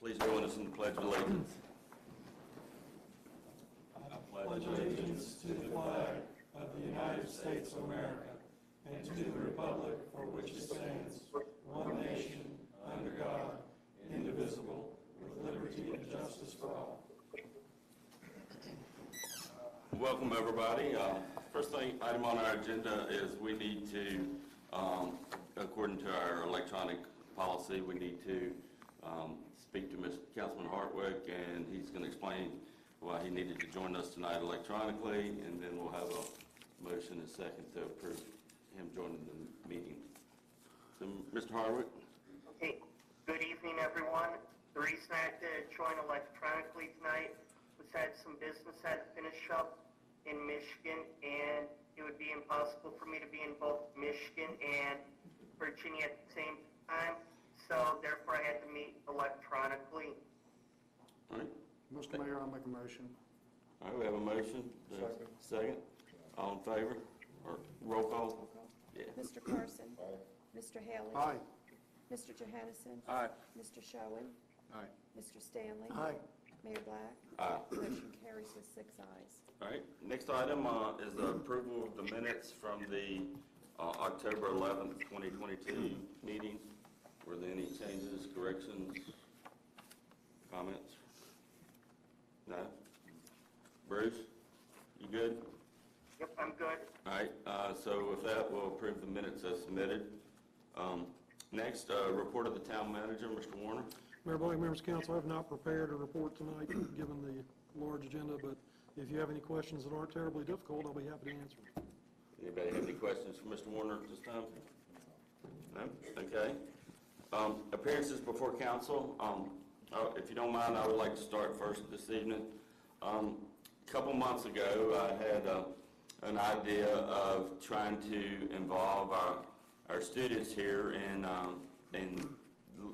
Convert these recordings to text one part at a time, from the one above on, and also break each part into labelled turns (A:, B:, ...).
A: Please join us in the Pledge of Allegiance.
B: I pledge allegiance to the flag of the United States of America and to the republic for which it stands, one nation, under God, indivisible, with liberty and justice for all.
A: Welcome, everybody. First item on our agenda is we need to, according to our electronic policy, we need to speak to Mr. Councilman Hartwick, and he's going to explain why he needed to join us tonight electronically, and then we'll have a motion and second to approve him joining the meeting. So, Mr. Hartwick.
C: Okay, good evening, everyone. The reason I had to join electronically tonight was I had some business I had to finish up in Michigan, and it would be impossible for me to be in both Michigan and Virginia at the same time, so therefore I had to meet electronically.
A: All right.
D: Mr. Mayor, I'll make a motion.
A: All right, we have a motion. Second. All in favor? Or roll call? Yeah.
E: Mr. Carson? Aye. Mr. Haley?
D: Aye.
E: Mr. Johannesson?
A: Aye.
E: Mr. Schoen?
D: Aye.
E: Mr. Stanley?
D: Aye.
E: Mayor Black?
A: Aye.
E: Motion carries with 6 ayes.
A: All right, next item is the approval of the minutes from the October 11th, 2022 meeting. Were there any changes, corrections, comments? No? Bruce, you good?
C: Yep, I'm good.
A: All right, so with that, we'll approve the minutes as submitted. Next, report of the town manager, Mr. Warner.
F: Mayor Black, members of council, I have not prepared a report tonight, given the large agenda, but if you have any questions that aren't terribly difficult, I'll be happy to answer them.
A: Anybody have any questions for Mr. Warner at this time? No? Okay. Appearances before council. If you don't mind, I would like to start first this evening. A couple months ago, I had an idea of trying to involve our students here and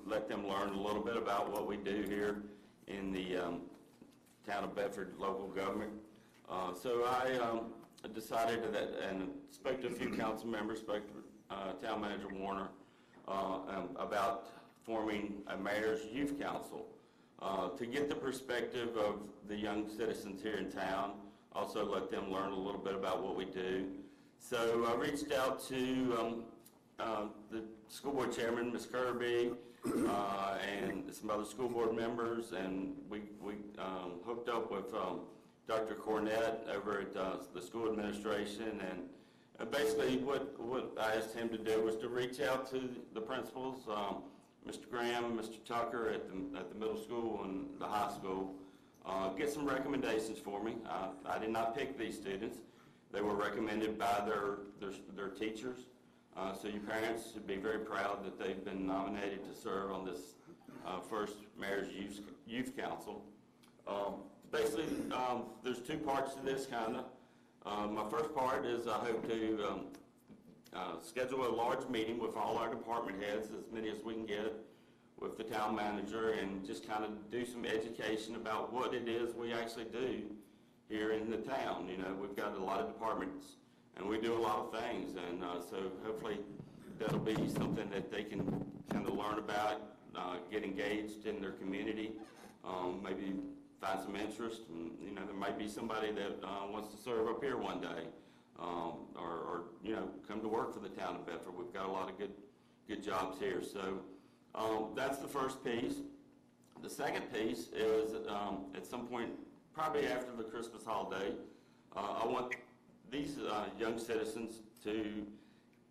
A: let them learn a little bit about what we do here in the town of Bedford local government. So I decided that, and spoke to a few council members, spoke to town manager Warner about forming a mayor's youth council to get the perspective of the young citizens here in town, also let them learn a little bit about what we do. So I reached out to the school board chairman, Ms. Kirby, and some other school board members, and we hooked up with Dr. Cornett over at the school administration, and basically what I asked him to do was to reach out to the principals, Mr. Graham, Mr. Tucker at the middle school and the high school, get some recommendations for me. I did not pick these students. They were recommended by their teachers. So you parents should be very proud that they've been nominated to serve on this first Mayor's Youth Council. Basically, there's two parts to this, kind of. My first part is I hope to schedule a large meeting with all our department heads, as many as we can get, with the town manager, and just kind of do some education about what it is we actually do here in the town. You know, we've got a lot of departments, and we do a lot of things, and so hopefully that'll be something that they can kind of learn about, get engaged in their community, maybe find some interest. And, you know, there might be somebody that wants to serve up here one day, or you know, come to work for the town of Bedford. We've got a lot of good jobs here. So that's the first piece. The second piece is at some point, probably after the Christmas holiday, I want these young citizens to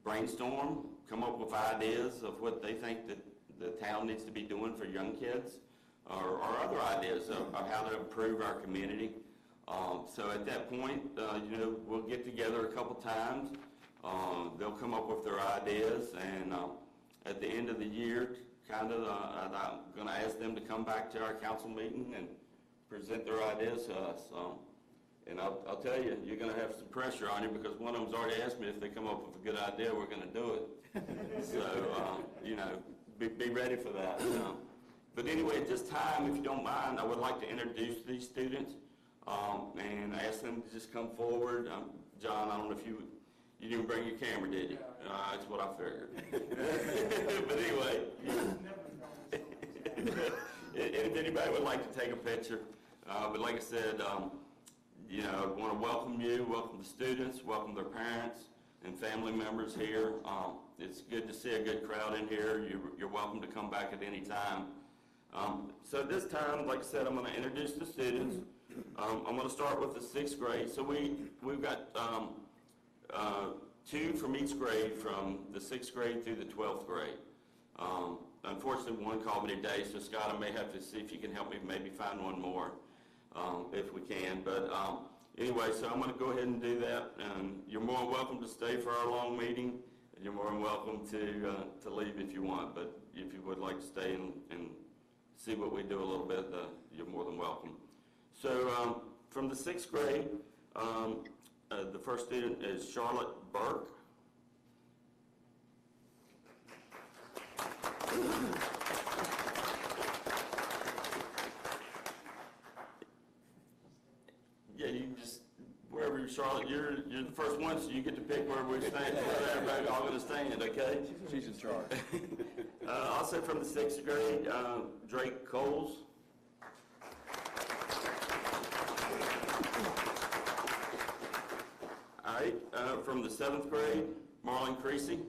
A: brainstorm, come up with ideas of what they think that the town needs to be doing for young kids, or other ideas of how to improve our community. So at that point, you know, we'll get together a couple times. They'll come up with their ideas, and at the end of the year, kind of, I'm going to ask them to come back to our council meeting and present their ideas to us. And I'll tell you, you're going to have some pressure on you, because one of them's already asked me if they come up with a good idea, we're going to do it. So, you know, be ready for that. But anyway, at this time, if you don't mind, I would like to introduce these students and ask them to just come forward. John, I don't know if you didn't bring your camera, did you? That's what I figured. But anyway. if anybody would like to take a picture, but like I said, you know, I want to welcome you, welcome the students, welcome their parents and family members here. It's good to see a good crowd in here. You're welcome to come back at any time. So this time, like I said, I'm going to introduce the students. I'm going to start with the 6th grade. So we've got 2 from each grade, from the 6th grade through the 12th grade. Unfortunately, one called me today, so Scott, I may have to see if you can help me maybe find one more, if we can. But anyway, so I'm going to go ahead and do that. You're more than welcome to stay for our long meeting. You're more than welcome to leave if you want, but if you would like to stay and see what we do a little bit, you're more than welcome. So from the 6th grade, the first student is Charlotte Burke. Yeah, you can just, wherever Charlotte, you're the first one, so you get to pick where we stand, where everybody's all gonna stand, okay?
G: She's in charge.
A: Also from the 6th grade, Drake Coles. All right, from the 7th grade, Marlon Creasy.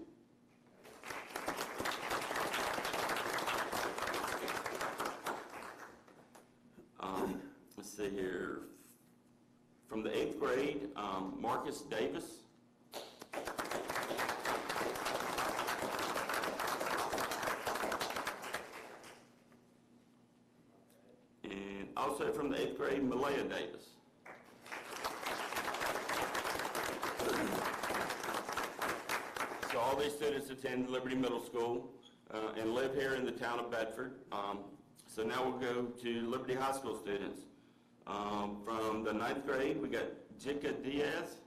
A: Let's see here. From the 8th grade, Marcus Davis. And also from the 8th grade, Malaya Davis. So all these students attend Liberty Middle School and live here in the town of Bedford. So now we'll go to Liberty High School students. From the 9th grade, we got Jika Diaz.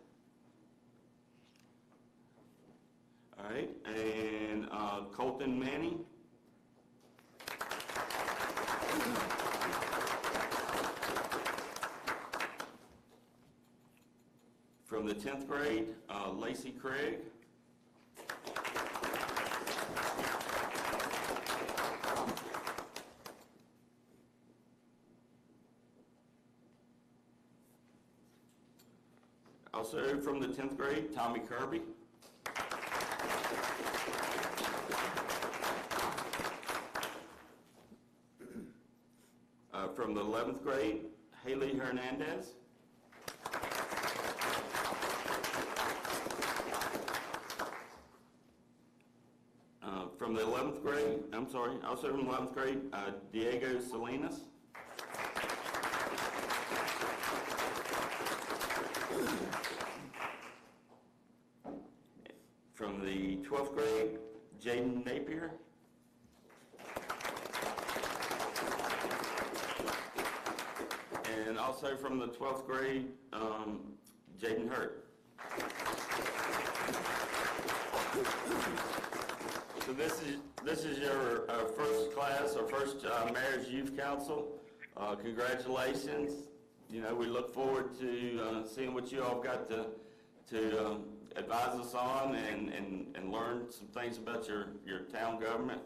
A: All right, and Colton Manning. From the 10th grade, Lacey Craig. Also from the 10th grade, Tommy Kirby. From the 11th grade, Haley Hernandez. From the 11th grade, also from the 11th grade, Diego Salinas. From the 12th grade, Jaden Napier. And also from the 12th grade, Jaden Hurt. So this is your first class, our first Mayor's Youth Council. Congratulations. You know, we look forward to seeing what you all got to advise us on and learn some things about your town government.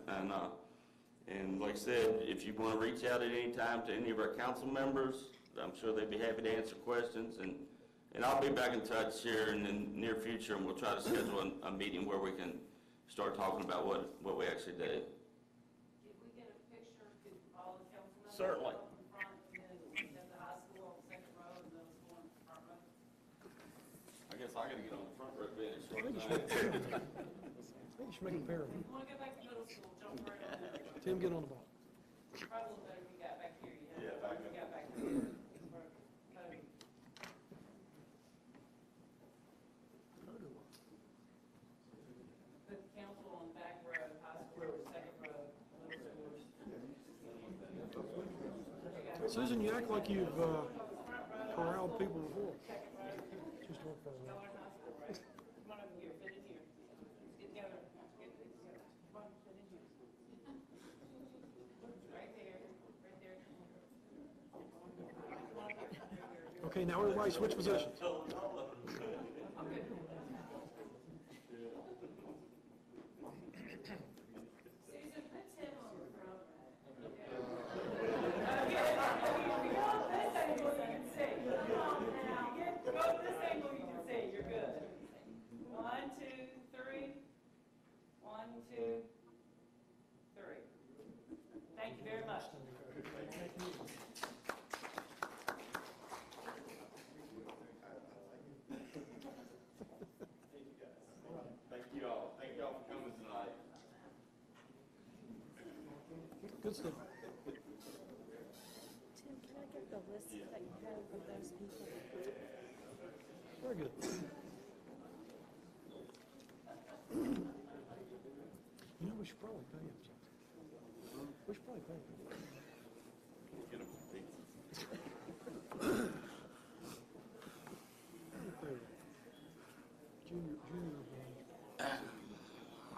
A: And like I said, if you want to reach out at any time to any of our council members, I'm sure they'd be happy to answer questions. And I'll be back in touch here in the near future, and we'll try to schedule a meeting where we can start talking about what we actually do.
H: If we get a picture, could all the council members
A: Certainly.
H: up in front, and then we have the high school on the second row and middle school on the front row?
A: I guess I gotta get on the front row bench.
F: I think you should make a pair of them.
H: If you want to go back to middle school, jump right on there.
F: Tim, get on the ball.
H: Probably a little better if you got back here.
A: Yeah, back
H: You
A: up.
H: got back here. Put the council on the back row, high school, second row, middle school.
F: Susan, you act like you've corralled people before. Just one for a minute.
H: Y'all are in high school, right? Come on over here, fit in here. Let's get together. Get together. Come on, fit in here. Right there, right there. Come on up.
F: Okay, now everybody switch positions.
H: I'm good. Susan, put Tim on the front. 2, 3. Thank you very much.
A: Thank you all. Thank you all for coming tonight.
F: Good stuff.
E: Tim, can I get the list that you have of those people?
F: Very good. You know, we should probably pay him something. We should probably pay him.
A: Get them some pizza.
F: There. Junior.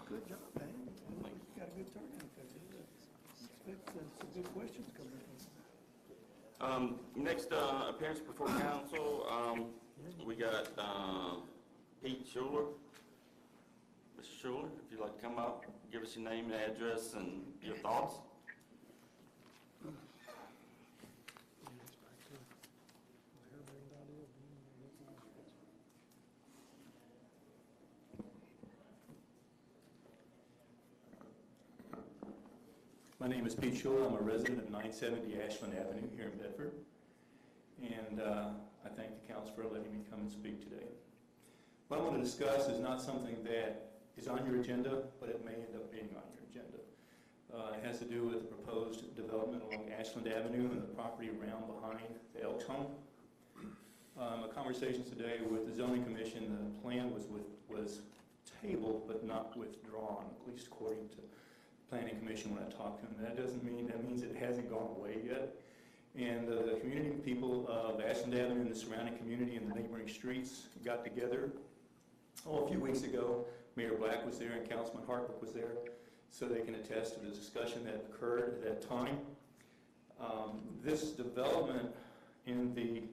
B: Good job, man. You got a good turnout there. Some good questions coming in.
A: Next, appearance before council, we got, Pete Schuler. Mr. Schuler, if you'd like to come up, give us your name and address and your thoughts.
F: Yeah, it's back to the hair-brained idea of being
G: My name is Pete Schuler. I'm a resident of 970 Ashland Avenue here in Bedford. And I thank the council for letting me come and speak today. What I want to discuss is not something that is on your agenda, but it may end up being on your agenda. It has to do with the proposed development along Ashland Avenue and the property around behind the Elks Home. A conversation today with the zoning commission, the plan was tabled but not withdrawn, at least according to planning commission when I talked to them. That means it hasn't gone away yet. And the community people of Ashland Avenue and the surrounding community and the neighboring streets got together. A few weeks ago, Mayor Black was there and Councilman Hartwick was there, so they can attest to the discussion that occurred at that time. This development in the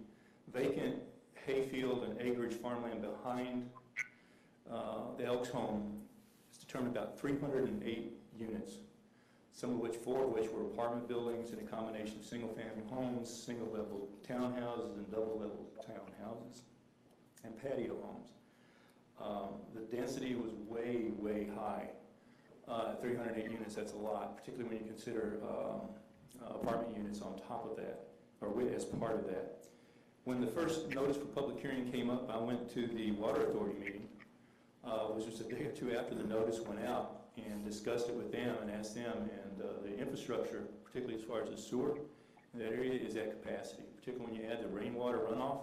G: vacant hayfield and acreage farmland behind the Elks Home is determined about 308 units, four of which were apartment buildings and a combination of single-family homes, single-level townhouses, and double-level townhouses, and patio homes. The density was way, way high. 308 units, that's a lot, particularly when you consider apartment units on top of that, or as part of that. When the first notice for public hearing came up, I went to the Water Authority meeting, which was a day or two after the notice went out, and discussed it with them and asked them, and the infrastructure, particularly as far as the sewer in that area, is at capacity, particularly when you add the rainwater runoff.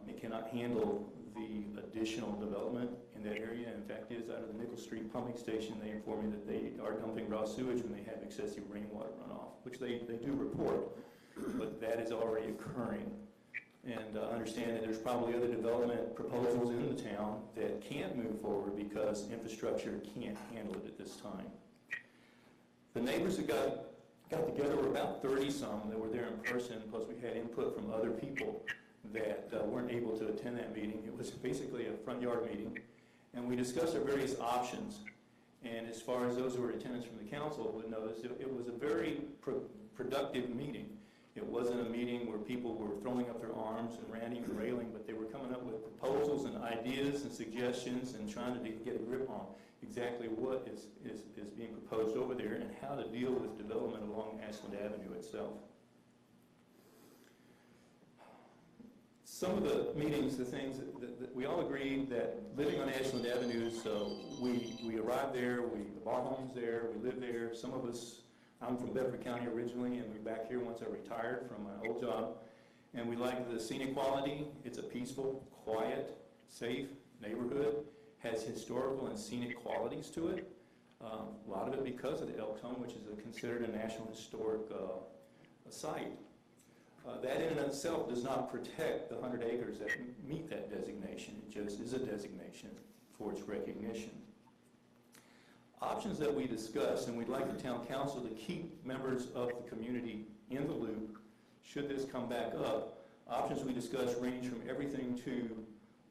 G: It cannot handle the additional development in that area. In fact, it is out of the Nickel Street pumping station. They inform me that they are dumping raw sewage when they have excessive rainwater runoff, which they do report, but that is already occurring. And understand that there's probably other development proposals in the town that can't move forward because infrastructure can't handle it at this time. The neighbors that got together were about 30-some that were there in person, plus we had input from other people that weren't able to attend that meeting. It was basically a front yard meeting, and we discussed our various options. And as far as those who were in attendance from the council would notice, it was a very productive meeting. It wasn't a meeting where people were throwing up their arms and ranting and railing, but they were coming up with proposals and ideas and suggestions and trying to get a grip on exactly what is being proposed over there and how to deal with development along Ashland Avenue itself. Some of the meetings, the things that we all agreed that living on Ashland Avenue, so we arrived there, the bar home's there, we live there. Some of us, I'm from Bedford County originally, and we're back here once I retired from my old job. And we like the scenic quality. It's a peaceful, quiet, safe neighborhood, has historical and scenic qualities to it. A lot of it because of the Elks Home, which is considered a National Historic site. That in and of itself does not protect the 100 acres that meet that designation. It just is a designation for its recognition. Options that we discuss, and we'd like the town council to keep members of the community in the loop should this come back up. Options we discuss range from everything to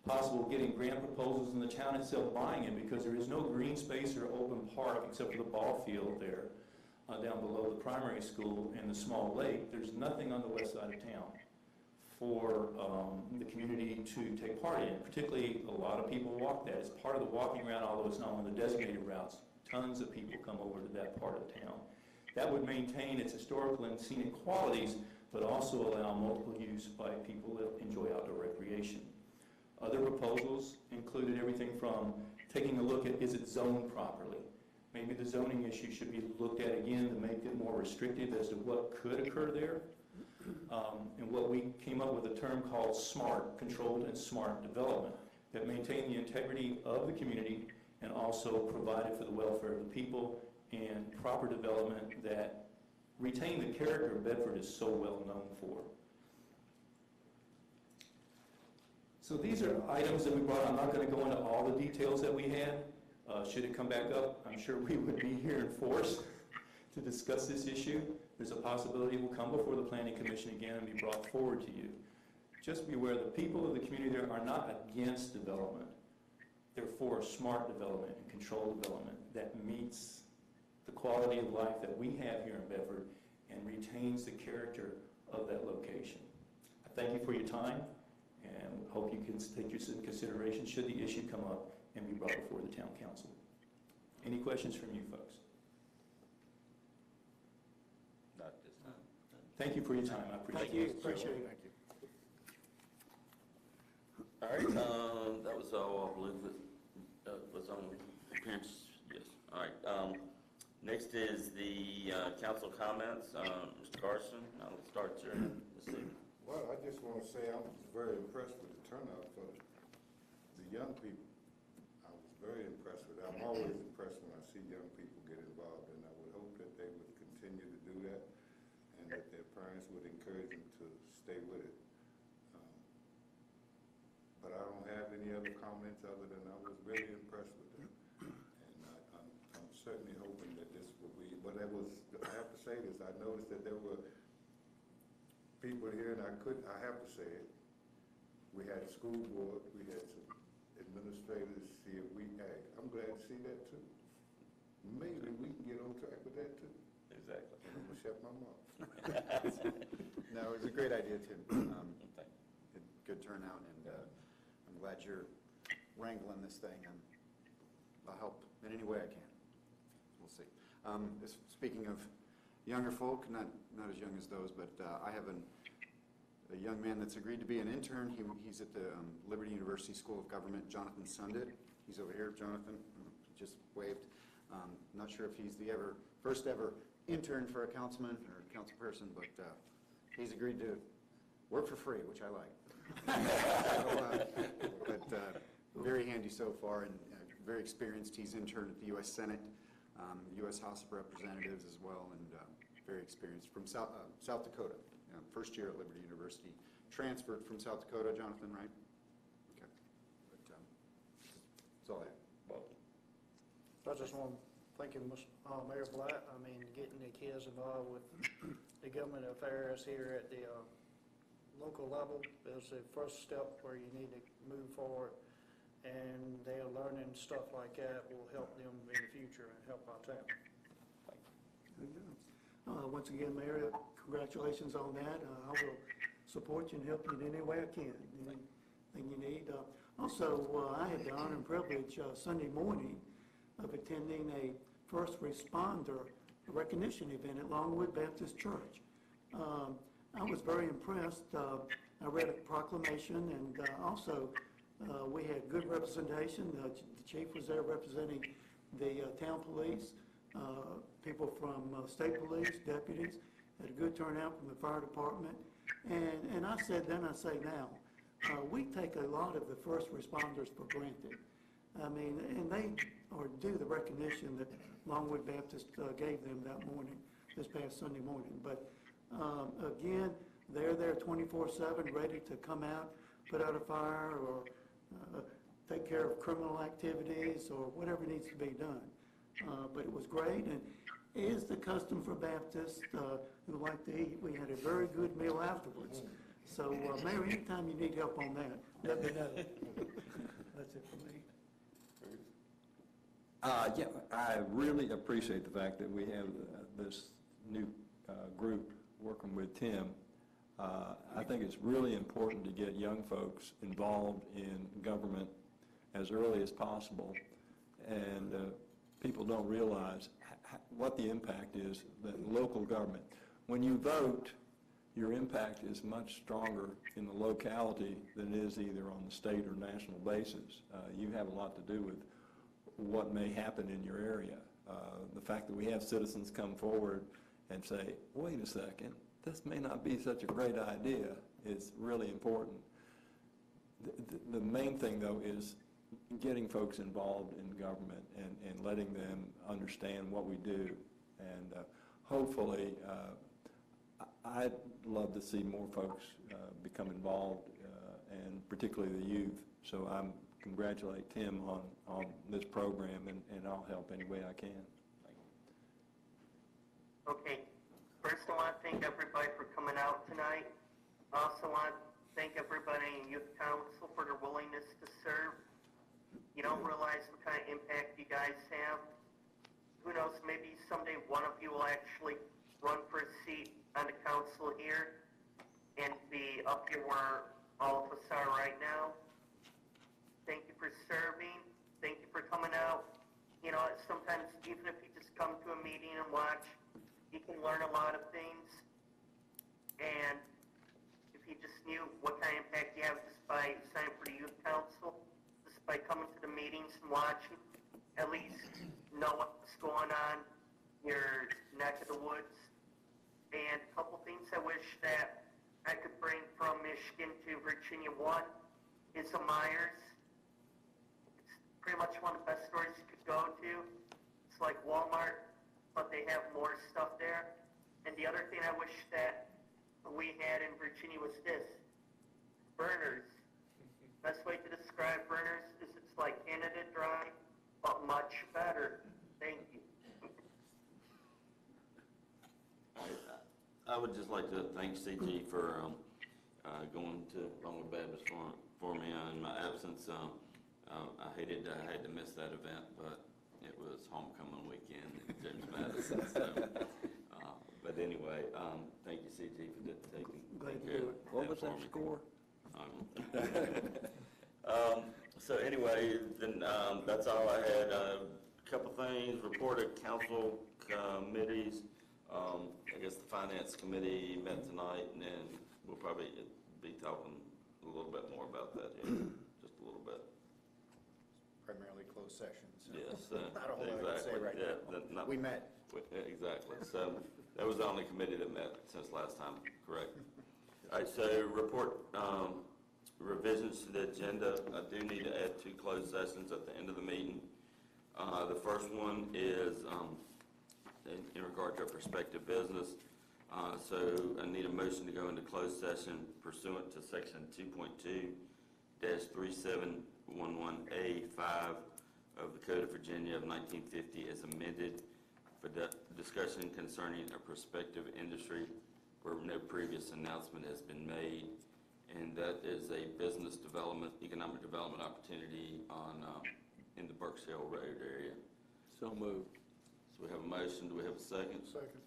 G: possible getting grant proposals in the town itself buying it, because there is no green space or open park except for the ball field there. Down below the primary school and the small lake, there's nothing on the west side of town. for the community to take part in. Particularly, a lot of people walk that. It's part of the walking around, although it's not one of the designated routes. Tons of people come over to that part of town. That would maintain its historical and scenic qualities, but also allow multiple use by people that enjoy outdoor recreation. Other proposals included everything from taking a look at, is it zoned properly? Maybe the zoning issue should be looked at again to make it more restrictive as to what could occur there. And what we came up with a term called SMART, controlled and smart development, that maintained the integrity of the community and also provided for the welfare of the people and proper development that retained the character Bedford is so well known for. So these are items that we brought. I'm not going to go into all the details that we had. Should it come back up, I'm sure we would be here in force to discuss this issue. There's a possibility it will come before the Planning Commission again and be brought forward to you. Just be aware the people of the community there are not against development. They're for smart development and controlled development that meets the quality of life that we have here in Bedford and retains the character of that location. I thank you for your time and hope you can take this into consideration should the issue come up and be brought before the town council. Any questions from you folks?
A: Not this time.
G: Thank you for your time. I appreciate it.
D: Appreciate it.
A: All right, that was all, I believe, that was on appearance, yes. All right, next is the council comments. Mr. Carson, now let's start your this evening.
I: Well, I just want to say I'm very impressed with the turnout for the young people. I was very impressed with it. I'm always impressed when I see young people get involved, and I would hope that they would continue to do that and that their parents would encourage them to stay with it. But I don't have any other comments other than I was really impressed with it. And I'm certainly hoping that this will be, but I have to say this, I noticed that there were people here, and I have to say it, we had school board, we had some administrators see if I'm glad to see that too. Maybe we can get on track with that too.
A: Exactly.
I: And I'm gonna shut my mouth.
J: No, it was a great idea, Tim. Good turnout, and I'm glad you're wrangling this thing, and I'll help in any way I can. We'll see. Speaking of younger folk, not as young as those, but I have a young man that's agreed to be an intern. He's at the Liberty University School of Government, Jonathan Sundit. He's over here, Jonathan, just waved. Not sure if he's the first ever intern for a councilman or a council person, but he's agreed to work for free, which I like. But very handy so far, and very experienced. He's interned at the U.S. Senate, U.S. House of Representatives as well, and very experienced from South Dakota. First year at Liberty University. Transferred from South Dakota, Jonathan, right? Okay. But that's all I have.
D: I just want to thank you, Mayor Blatt. I mean, getting the kids involved with the government affairs here at the local level is the first step where you need to move forward, and they are learning stuff like that will help them in the future and help our town.
B: Once again, Mayor, congratulations on that. I will support you and help you in any way I can, anything you need. Also, I had the honor and privilege Sunday morning of attending a first responder recognition event at Longwood Baptist Church. I was very impressed. I read a proclamation, and also we had good representation. The chief was there representing the town police, people from state police, deputies. Had a good turnout from the fire department. And I said then, I say now, we take a lot of the first responders for granted. I mean, and they are due the recognition that Longwood Baptist gave them that morning, this past Sunday morning. But again, they're there 24/7, ready to come out, put out a fire, or take care of criminal activities, or whatever needs to be done. But it was great, and it is the custom for Baptists who like to eat. We had a very good meal afterwards. So, Mayor, anytime you need help on that, let me know. That's it for me.
K: Yeah, I really appreciate the fact that we have this new group working with Tim. I think it's really important to get young folks involved in government as early as possible, and people don't realize what the impact is that local government. When you vote, your impact is much stronger in the locality than it is either on the state or national basis. You have a lot to do with what may happen in your area. The fact that we have citizens come forward and say, wait a second, this may not be such a great idea, is really important. The main thing, though, is getting folks involved in government and letting them understand what we do. And hopefully, I'd love to see more folks become involved, and particularly the youth. So I congratulate Tim on this program, and I'll help any way I can.
C: Okay. First, I want to thank everybody for coming out tonight. I also want to thank everybody in Youth Council for their willingness to serve. You don't realize what kind of impact you guys have. Who knows, maybe someday one of you will actually run for a seat on the council here and be up here where all of us are right now. Thank you for serving. Thank you for coming out. You know, sometimes even if you just come to a meeting and watch, you can learn a lot of things. And if you just knew what kind of impact you have just by signing for the Youth Council, just by coming to the meetings and watching, at least know what's going on in your neck of the woods. And a couple things I wish that I could bring from Michigan to Virginia. One is the Myers. It's pretty much one of the best stores you could go to. It's like Walmart, but they have more stuff there. And the other thing I wish that we had in Virginia was this: Berners. Best way to describe Berners is it's like Canada Dry, but much better. Thank you.
A: I would just like to thank CG for going to Longwood Baptist for me in my absence. I hated I had to miss that event, but it was homecoming weekend in James Madison. So, but anyway, thank you, CG, for taking care of that.
K: What was
A: for
K: that
A: me.
K: score?
A: So anyway, then that's all I had. A couple things, reported council committees. I guess the finance committee met tonight, and then we'll probably be talking a little bit more about that here, just a little bit.
J: Primarily closed sessions.
A: Yes,
J: Not a whole lot to say
A: exactly.
J: right now. We met.
A: Exactly. So that was the only committee that met since last time, correct? All right, so report revisions to the agenda. I do need to add 2 closed sessions at the end of the meeting. The first one is in regard to a prospective business. So I need a motion to go into closed session pursuant to section 2.2-3711A5 of the Code of Virginia of 1950 as amended for discussion concerning a prospective industry where no previous announcement has been made, and that is a business development, economic development opportunity on in the Berkshire Road area.
K: So moved.
A: So we have a motion. Do we have a second?
D: Second.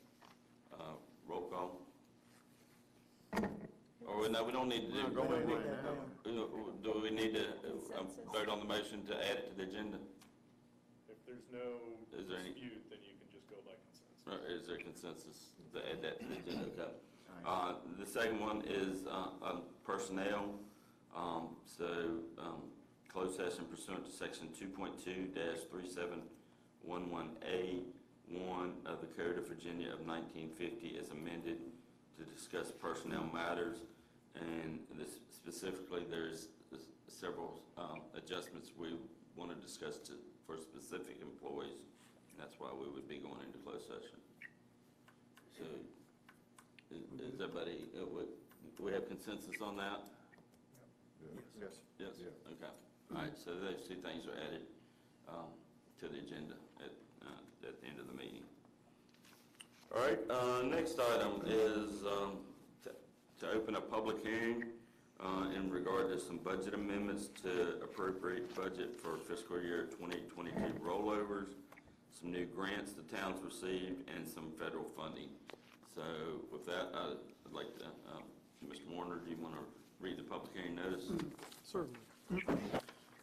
A: Roll call. Or no, we don't need to do.
J: Go ahead.
A: Do we need to vote on the motion to add it to the agenda?
L: If there's no
A: Is there any-
L: dispute, then you can just go by consensus.
A: Or is there consensus to add that to the agenda? Okay. The second one is on personnel. Closed session pursuant to section 2.2-3711A1 of the Code of Virginia of 1950 as amended to discuss personnel matters. And this specifically, there's several adjustments we want to discuss for specific employees. And that's why we would be going into closed session. So is everybody, do we have consensus on that?
J: Yes.
A: Yes? Okay. All right, so those 2 things are added to the agenda at the end of the meeting. All right, next item is to open a public hearing in regard to some budget amendments to appropriate budget for fiscal year 2022 rollovers, some new grants the town's received, and some federal funding. So with that, I'd like to Mr. Warner, do you want to read the public hearing notice?
F: Certainly.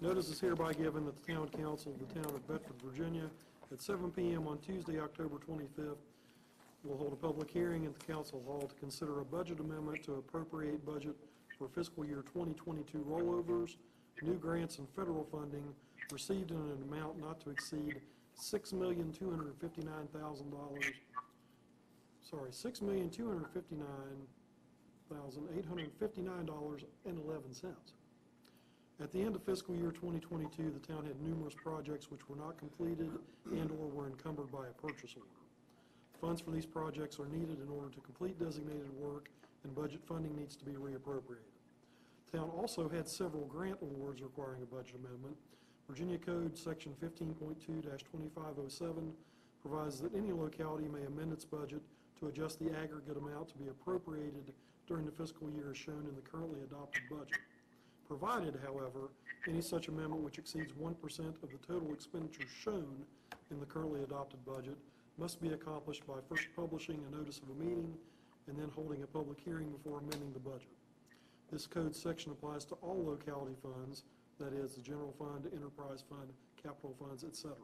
F: Notice is hereby given that the Town Council of the Town of Bedford, Virginia, at 7 p.m. on Tuesday, October 25th, will hold a public hearing at the council hall to consider a budget amendment to appropriate budget for fiscal year 2022 rollovers, new grants and federal funding received in an amount not to exceed $6,259,811. At the end of fiscal year 2022, the town had numerous projects which were not completed and/or were encumbered by a purchase order. Funds for these projects are needed in order to complete designated work, and budget funding needs to be reappropriated. The town also had several grant awards requiring a budget amendment. Virginia Code Section 15.2-2507 provides that any locality may amend its budget to adjust the aggregate amount to be appropriated during the fiscal year as shown in the currently adopted budget. Provided, however, any such amendment which exceeds 1% of the total expenditure shown in the currently adopted budget must be accomplished by first publishing a notice of a meeting and then holding a public hearing before amending the budget. This code section applies to all locality funds, that is, the general fund, enterprise fund, capital funds, etc.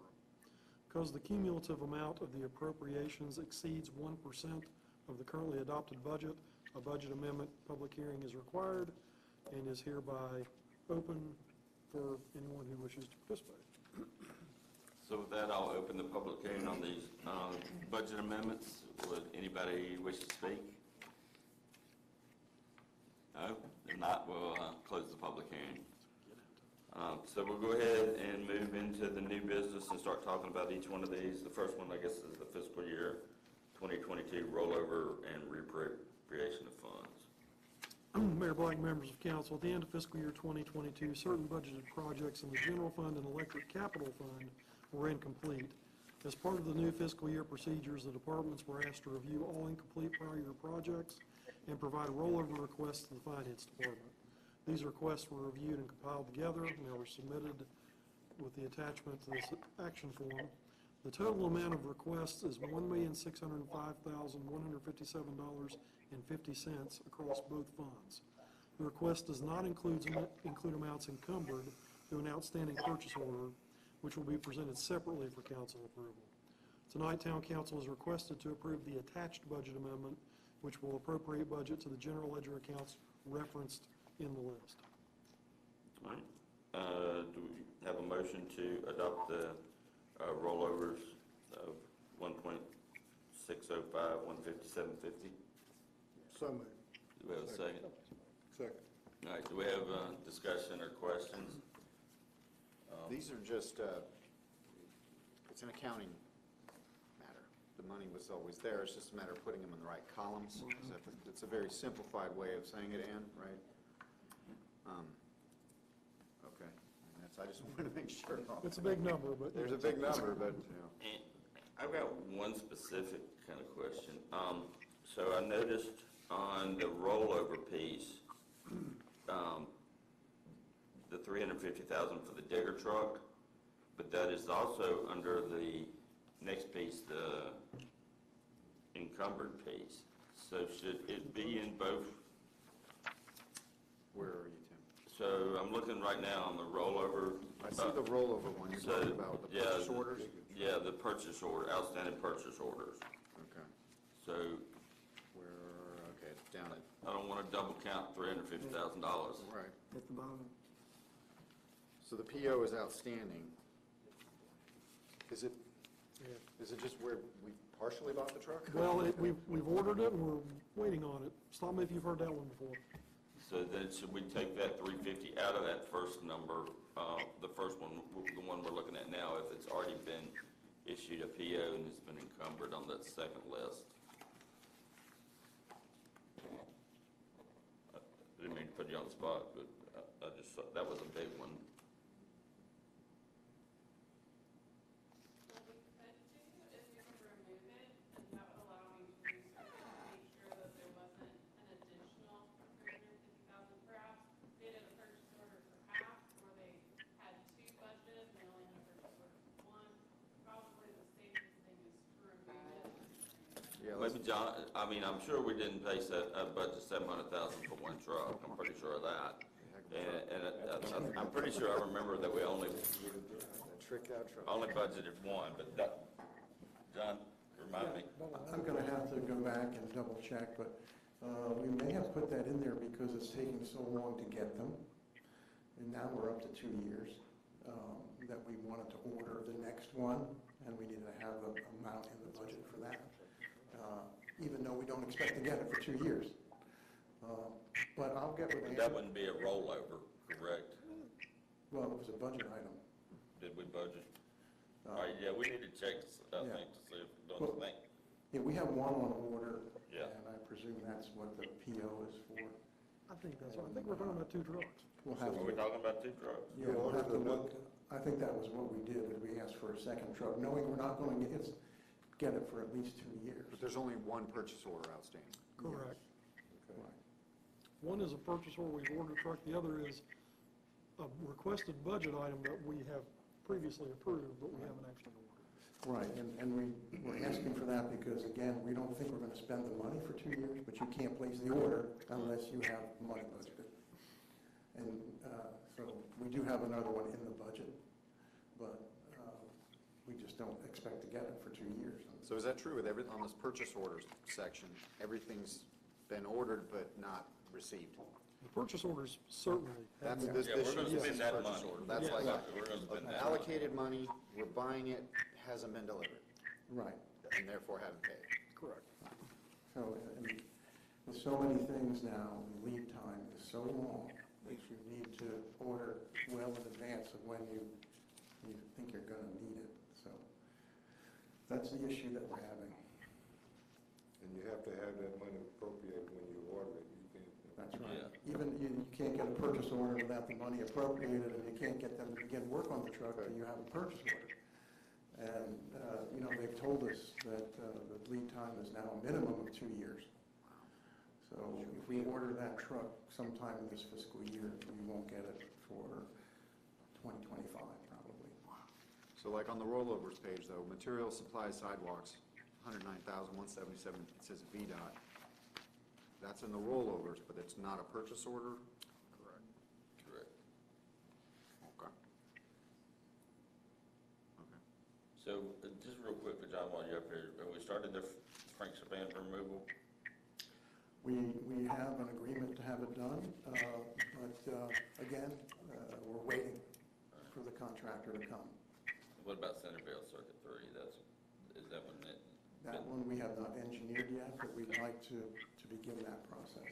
F: Because the cumulative amount of the appropriations exceeds 1% of the currently adopted budget, a budget amendment public hearing is required and is hereby open for anyone who wishes to participate.
A: So with that, I'll open the public hearing on these budget amendments. Would anybody wish to speak? No? If not, we'll close the public hearing. So we'll go ahead and move into the new business and start talking about each one of these. The first one, I guess, is the fiscal year 2022 rollover and reappropriation of funds.
F: Mayor Black, members of council, at the end of fiscal year 2022, certain budgeted projects in the general fund and electric capital fund were incomplete. As part of the new fiscal year procedures, the departments were asked to review all incomplete prior year projects and provide rollover requests to the finance department. These requests were reviewed and compiled together, and they were submitted with the attachment to this action form. The total amount of requests is $1,605,157.50 across both funds. The request does not include amounts encumbered through an outstanding purchase order, which will be presented separately for council approval. Tonight, Town Council is requested to approve the attached budget amendment, which will appropriate budget to the general ledger accounts referenced in the list.
A: All right. Do we have a motion to adopt the rollovers of 1.605, 157.50?
B: So moved.
A: Do we have a second?
B: Second.
A: All right, do we have discussion or questions?
J: These are just, it's an accounting matter. The money was always there, it's just a matter of putting them in the right columns. It's a very simplified way of saying it, Ann, right? Okay, and that's, I just wanted to make sure.
F: It's a big number, but...
J: There's a big number, but, you know.
A: And I've got one specific kind of question. So I noticed on the rollover piece, the $350,000 for the digger truck, but that is also under the next piece, the encumbered piece. So should it be in both?
J: Where are you, Tim?
A: So I'm looking right now on the rollover.
J: I see the rollover one you're talking about, the purchase orders?
A: Yeah, the purchase order, outstanding purchase orders.
J: Okay.
A: So
J: Okay, it's down at,
A: I don't want to double count $350,000.
J: right.
D: At the bottom.
J: So the PO is outstanding. Is it just where we partially bought the truck?
F: Well, we've ordered it, and we're waiting on it. Stop me if you've heard that one before.
A: So then should we take that 350 out of that first number, the first one, the one we're looking at now, if it's already been issued a PO and it's been encumbered on that second list? I didn't mean to put you on the spot, but I just thought that was a big one.
J: Yeah,
A: Maybe John, I mean, I'm sure we didn't pay a budget $700,000 for one truck, I'm pretty sure of that. And I'm pretty sure I remember that we only
J: Tricked out truck.
A: budgeted one, but John, remind me.
B: I'm going to have to go back and double check, but we may have put that in there because it's taking so long to get them. And now we're up to 2 years that we wanted to order the next one, and we needed to have an amount in the budget for that, even though we don't expect to get it for 2 years. But I'll get with Andrew.
A: That wouldn't be a rollover, correct?
B: Well, it was a budget item.
A: Did we budget? All right, yeah, we need to check, I think, to see if, don't you think?
B: Yeah, we have one on order,
A: Yeah.
B: and I presume that's what the PO is for.
F: I think that's right. I think we're talking about 2 trucks.
B: We'll have
A: Are we
B: to,
A: talking about 2 trucks?
B: yeah, we'll have to look. I think that was what we did, is we asked for a second truck, knowing we're not going to get it for at least 2 years.
J: But there's only one purchase order outstanding.
F: Correct.
B: Right.
F: One is a purchase order, we've ordered a truck. The other is a requested budget item that we have previously approved, but we haven't actually ordered.
B: Right, and we're asking for that because, again, we don't think we're going to spend the money for 2 years, but you can't place the order unless you have money budgeted. And so we do have another one in the budget, but we just don't expect to get it for 2 years.
J: So is that true with on this purchase orders section? Everything's been ordered but not received?
F: The purchase orders certainly have
J: That's
F: been.
J: this,
A: Yeah,
J: this
A: we're gonna
J: sheet
A: spend
J: says
A: that
J: purchase
A: money.
J: order. That's
F: Yeah.
J: like
A: Exactly, we're gonna spend that money.
J: allocated money, we're buying it, hasn't been delivered,
B: Right.
J: and therefore haven't paid.
F: Correct.
B: So, and with so many things now, the lead time is so long that you need to order well in advance of when you think you're going to need it. So that's the issue that we're having.
I: And you have to have that money appropriated when you order it. You can't.
B: That's right.
A: Yeah.
B: Even you can't get a purchase order without the money appropriated, and you can't get them to begin work on the truck until you have a purchase order. And, they've told us that the lead time is now a minimum of 2 years. So if we order that truck sometime in this fiscal year, we won't get it for 2025 probably.
J: So like on the rollovers page though, materials, supplies, sidewalks, 109,177, it says VDOT. That's in the rollovers, but it's not a purchase order? Correct.
A: Correct.
J: Okay. Okay.
A: So, just real quick for John, while you're up here, have we started the Frank Shapan removal?
B: We have an agreement to have it done, but again, we're waiting for the contractor to come.
A: What about Centerville Circuit 3? Is that one that?
B: That one we have not engineered yet, but we'd like to begin that process.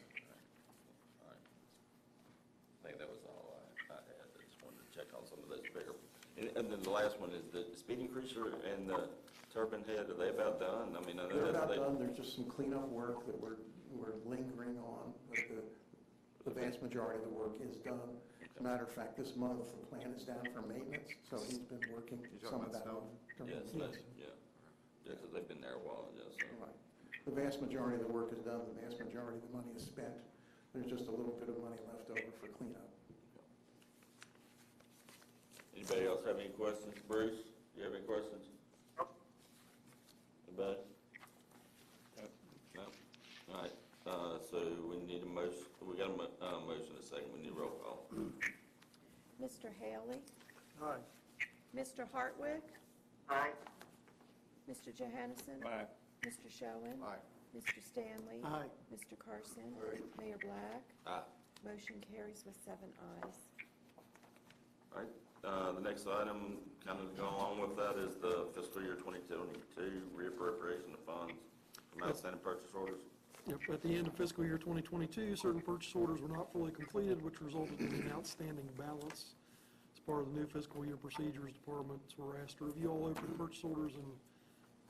A: All right. I think that was all I had. I just wanted to check on some of those bigger. And then the last one is the speed increaser and the turbine head. Are they about done? I mean, I know
B: They're
A: that
B: about done, there's just some cleanup work that we're lingering on, but the vast majority of the work is done. As a matter of fact, this month, the plant is down for maintenance, so he's been working
J: You talking
B: some of
J: about
B: that.
J: snow?
A: Yes,
B: Yes.
A: yeah. Yeah, because they've been there a while, yeah, so.
B: Right. The vast majority of the work is done, the vast majority of the money is spent. There's just a little bit of money left over for cleanup.
A: Anybody else have any questions? Bruce, you have any questions? Anybody? No? All right, so we need a motion, we got a motion, a second, we need a roll call.
E: Mr. Haley?
D: Aye.
E: Mr. Hartwick?
C: Aye.
E: Mr. Johansson?
L: Aye.
E: Mr. Schoen?
J: Aye.
E: Mr. Stanley?
D: Aye.
E: Mr. Carson? Mayor Black?
A: Aye.
E: Motion carries with 7 ayes.
A: All right, the next item, kind of go along with that, is the fiscal year 2022 reappropriation of funds from outstanding purchase orders.
F: Yep, at the end of fiscal year 2022, certain purchase orders were not fully completed, which resulted in an outstanding balance. As part of the new fiscal year procedures, departments were asked to review all open purchase orders and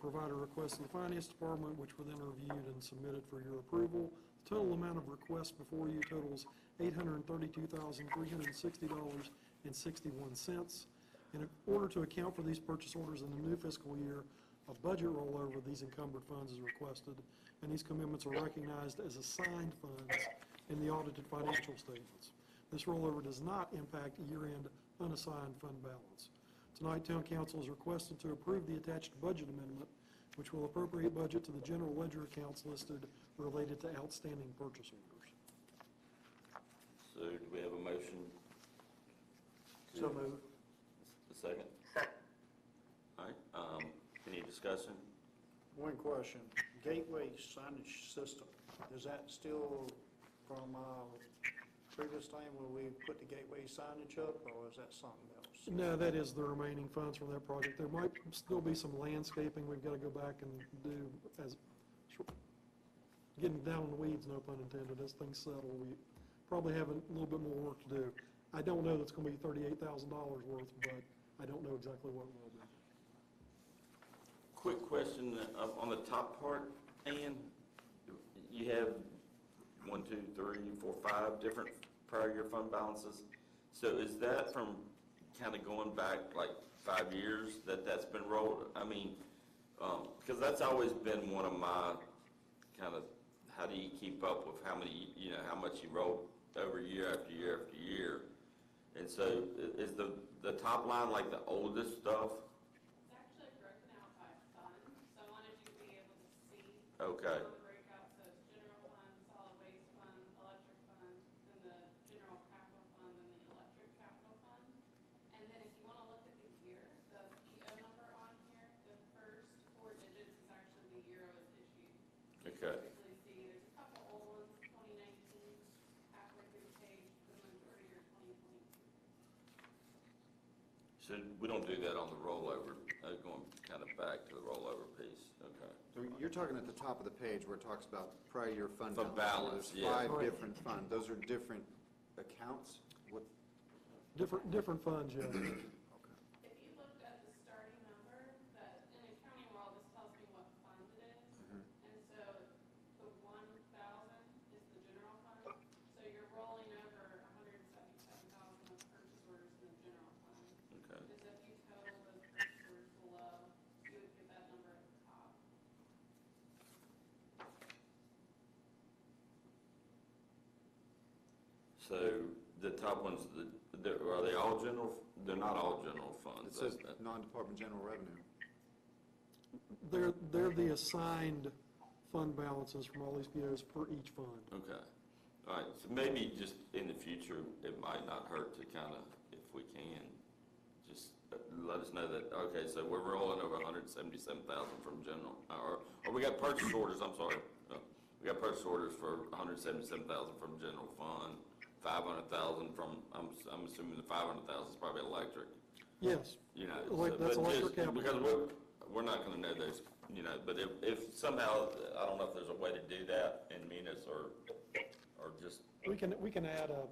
F: provide a request to the finance department, which were then reviewed and submitted for your approval. The total amount of requests before you totals $832,360.61. In order to account for these purchase orders in the new fiscal year, a budget rollover of these encumbered funds is requested, and these commitments are recognized as assigned funds in the audited financial statements. This rollover does not impact year-end unassigned fund balance. Tonight, Town Council is requested to approve the attached budget amendment which will appropriate budget to the general ledger accounts listed related to outstanding purchase orders.
A: So do we have a motion?
D: So moved.
A: A second?
C: Second.
A: All right, any discussion?
D: One question, gateway signage system, is that still from previous time when we put the gateway signage up, or is that something else?
F: No, that is the remaining funds from that project. There might still be some landscaping we've got to go back and do as, getting down in the weeds, no pun intended, as things settle. We probably have a little bit more work to do. I don't know that's going to be $38,000 worth, but I don't know exactly what it will be.
A: Quick question, on the top part, Ann, you have 1, 2, 3, 4, 5 different prior year fund balances. So is that from kind of going back like 5 years that that's been rolled? I mean, because that's always been one of my kind of, how do you keep up with how many, how much you roll over year after year after year? And so is the top line like the oldest stuff?
H: It's actually broken out by fund, so I wanted you to be able to see.
A: Okay.
H: The breakout, so it's general fund, solid waste fund, electric fund, and the general capital fund, and the electric capital fund. And then if you want to look at the year, the PO number on here, the first 4 digits is actually the year it was issued.
A: Okay.
H: Typically see, there's a couple old ones, 2019, halfway through the page, the majority are 2022.
A: So we don't do that on the rollover, going kind of back to the rollover piece, okay.
J: So you're talking at the top of the page where it talks about prior year fund
A: Fund
J: balance.
A: balance, yeah.
J: There's 5 different funds. Those are different accounts? What?
F: Different funds, yeah.
H: If you looked at the starting number, that in accounting world, this tells me what fund it is. And so the 1,000 is the general fund. So you're rolling over 177,000 of purchase orders in the general fund.
A: Okay.
H: Because if you total those purchase orders below, you would get that number at the top.
A: So the top ones, are they all general? They're not all general funds.
J: It says
A: that's-
J: non-department general revenue.
F: They're the assigned fund balances from all these POs for each fund.
A: Okay. All right, so maybe just in the future, it might not hurt to kind of, if we can, just let us know that, okay, so we're rolling over 177,000 from general, or we got purchase orders, I'm sorry. We got purchase orders for 177,000 from general fund, 500,000 from, I'm assuming the 500,000 is probably electric.
F: Yes. That's
A: But
F: electric
A: just
F: capital.
A: because we're not gonna know those, but if somehow, I don't know if there's a way to do that in Munis or just,
F: We can add a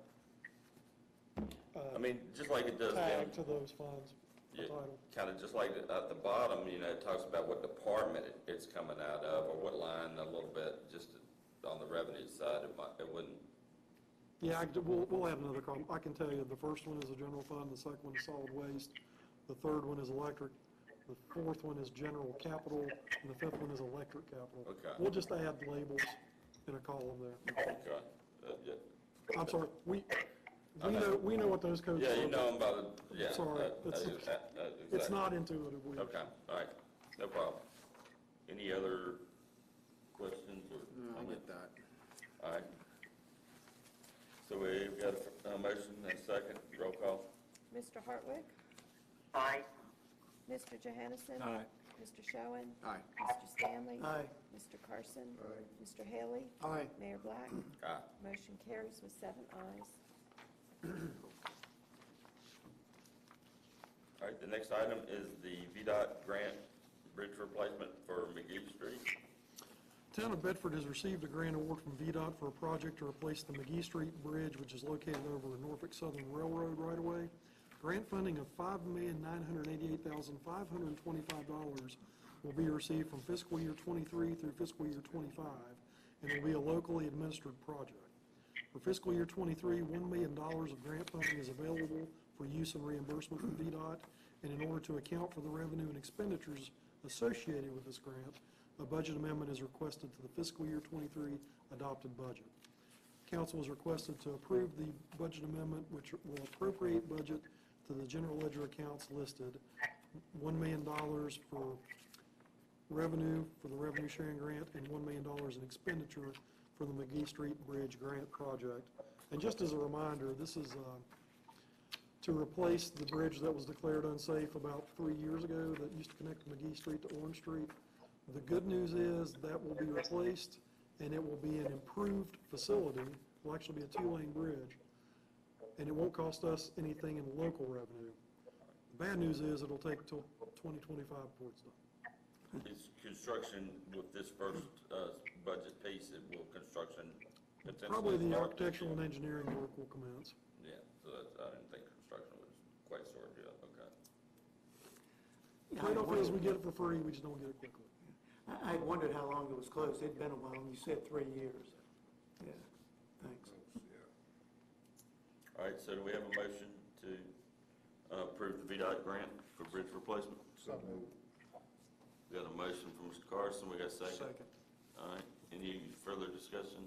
A: I mean, just like it does
F: tag
A: down,
F: to those funds, a title.
A: kind of just like at the bottom, it talks about what department it's coming out of, or what line a little bit, just on the revenue side, it wouldn't,
F: Yeah, we'll add another column. I can tell you, the first one is the general fund, the second one is solid waste, the third one is electric, the fourth one is general capital, and the fifth one is electric capital.
A: Okay.
F: We'll just add labels in a column there.
A: okay. Yeah.
F: I'm sorry, we
A: I know.
F: know what those codes are.
A: Yeah, you know about it, yeah.
F: Sorry,
A: exactly.
F: It's not intuitive.
A: Okay, all right, no problem. Any other questions or
J: No, I
A: comments?
J: get that.
A: All right. So we've got a motion and a second, roll call.
E: Mr. Hartwick?
C: Aye.
E: Mr. Johannesson?
K: Aye.
E: Mr. Schoen?
J: Aye.
E: Mr. Stanley?
D: Aye.
E: Mr. Carson? Mr. Haley?
D: Aye.
E: Mayor Black?
A: Aye.
E: Motion carries with 7 ayes.
A: All right, the next item is the VDOT grant bridge replacement for McGee Street.
F: Town of Bedford has received a grant award from VDOT for a project to replace the McGee Street Bridge, which is located over Norfolk Southern Railroad right-of-way. Grant funding of $5,988,525 will be received from fiscal year '23 through fiscal year '25, and will be a locally administered project. For fiscal year '23, $1 million of grant funding is available for use and reimbursement from VDOT, and in order to account for the revenue and expenditures associated with this grant, a budget amendment is requested to the fiscal year '23 adopted budget. Council is requested to approve the budget amendment, which will appropriate budget to the general ledger accounts listed, $1 million for revenue for the revenue sharing grant and $1 million in expenditure for the McGee Street Bridge Grant Project. And just as a reminder, this is to replace the bridge that was declared unsafe about 3 years ago that used to connect McGee Street to Orange Street. The good news is that will be replaced, and it will be an improved facility. It will actually be a 2-lane bridge, and it won't cost us anything in local revenue. The bad news is it'll take till 2025 before it's done.
A: Is construction with this first budget piece, construction potentially
F: Probably the
A: start this
F: architectural and
A: year?
F: engineering work will commence.
A: Yeah, so that's, I didn't think construction was quite sorted yet, okay.
F: Trade-off is we get it for free, we just don't get it quickly.
B: I wondered how long it was closed. It'd been a while, and you said 3 years. Yeah, thanks.
A: All right, so do we have a motion to approve the VDOT grant for bridge replacement?
I: So moved.
A: We got a motion from Mr. Carson, we got a second?
D: Second.
A: All right, any further discussion?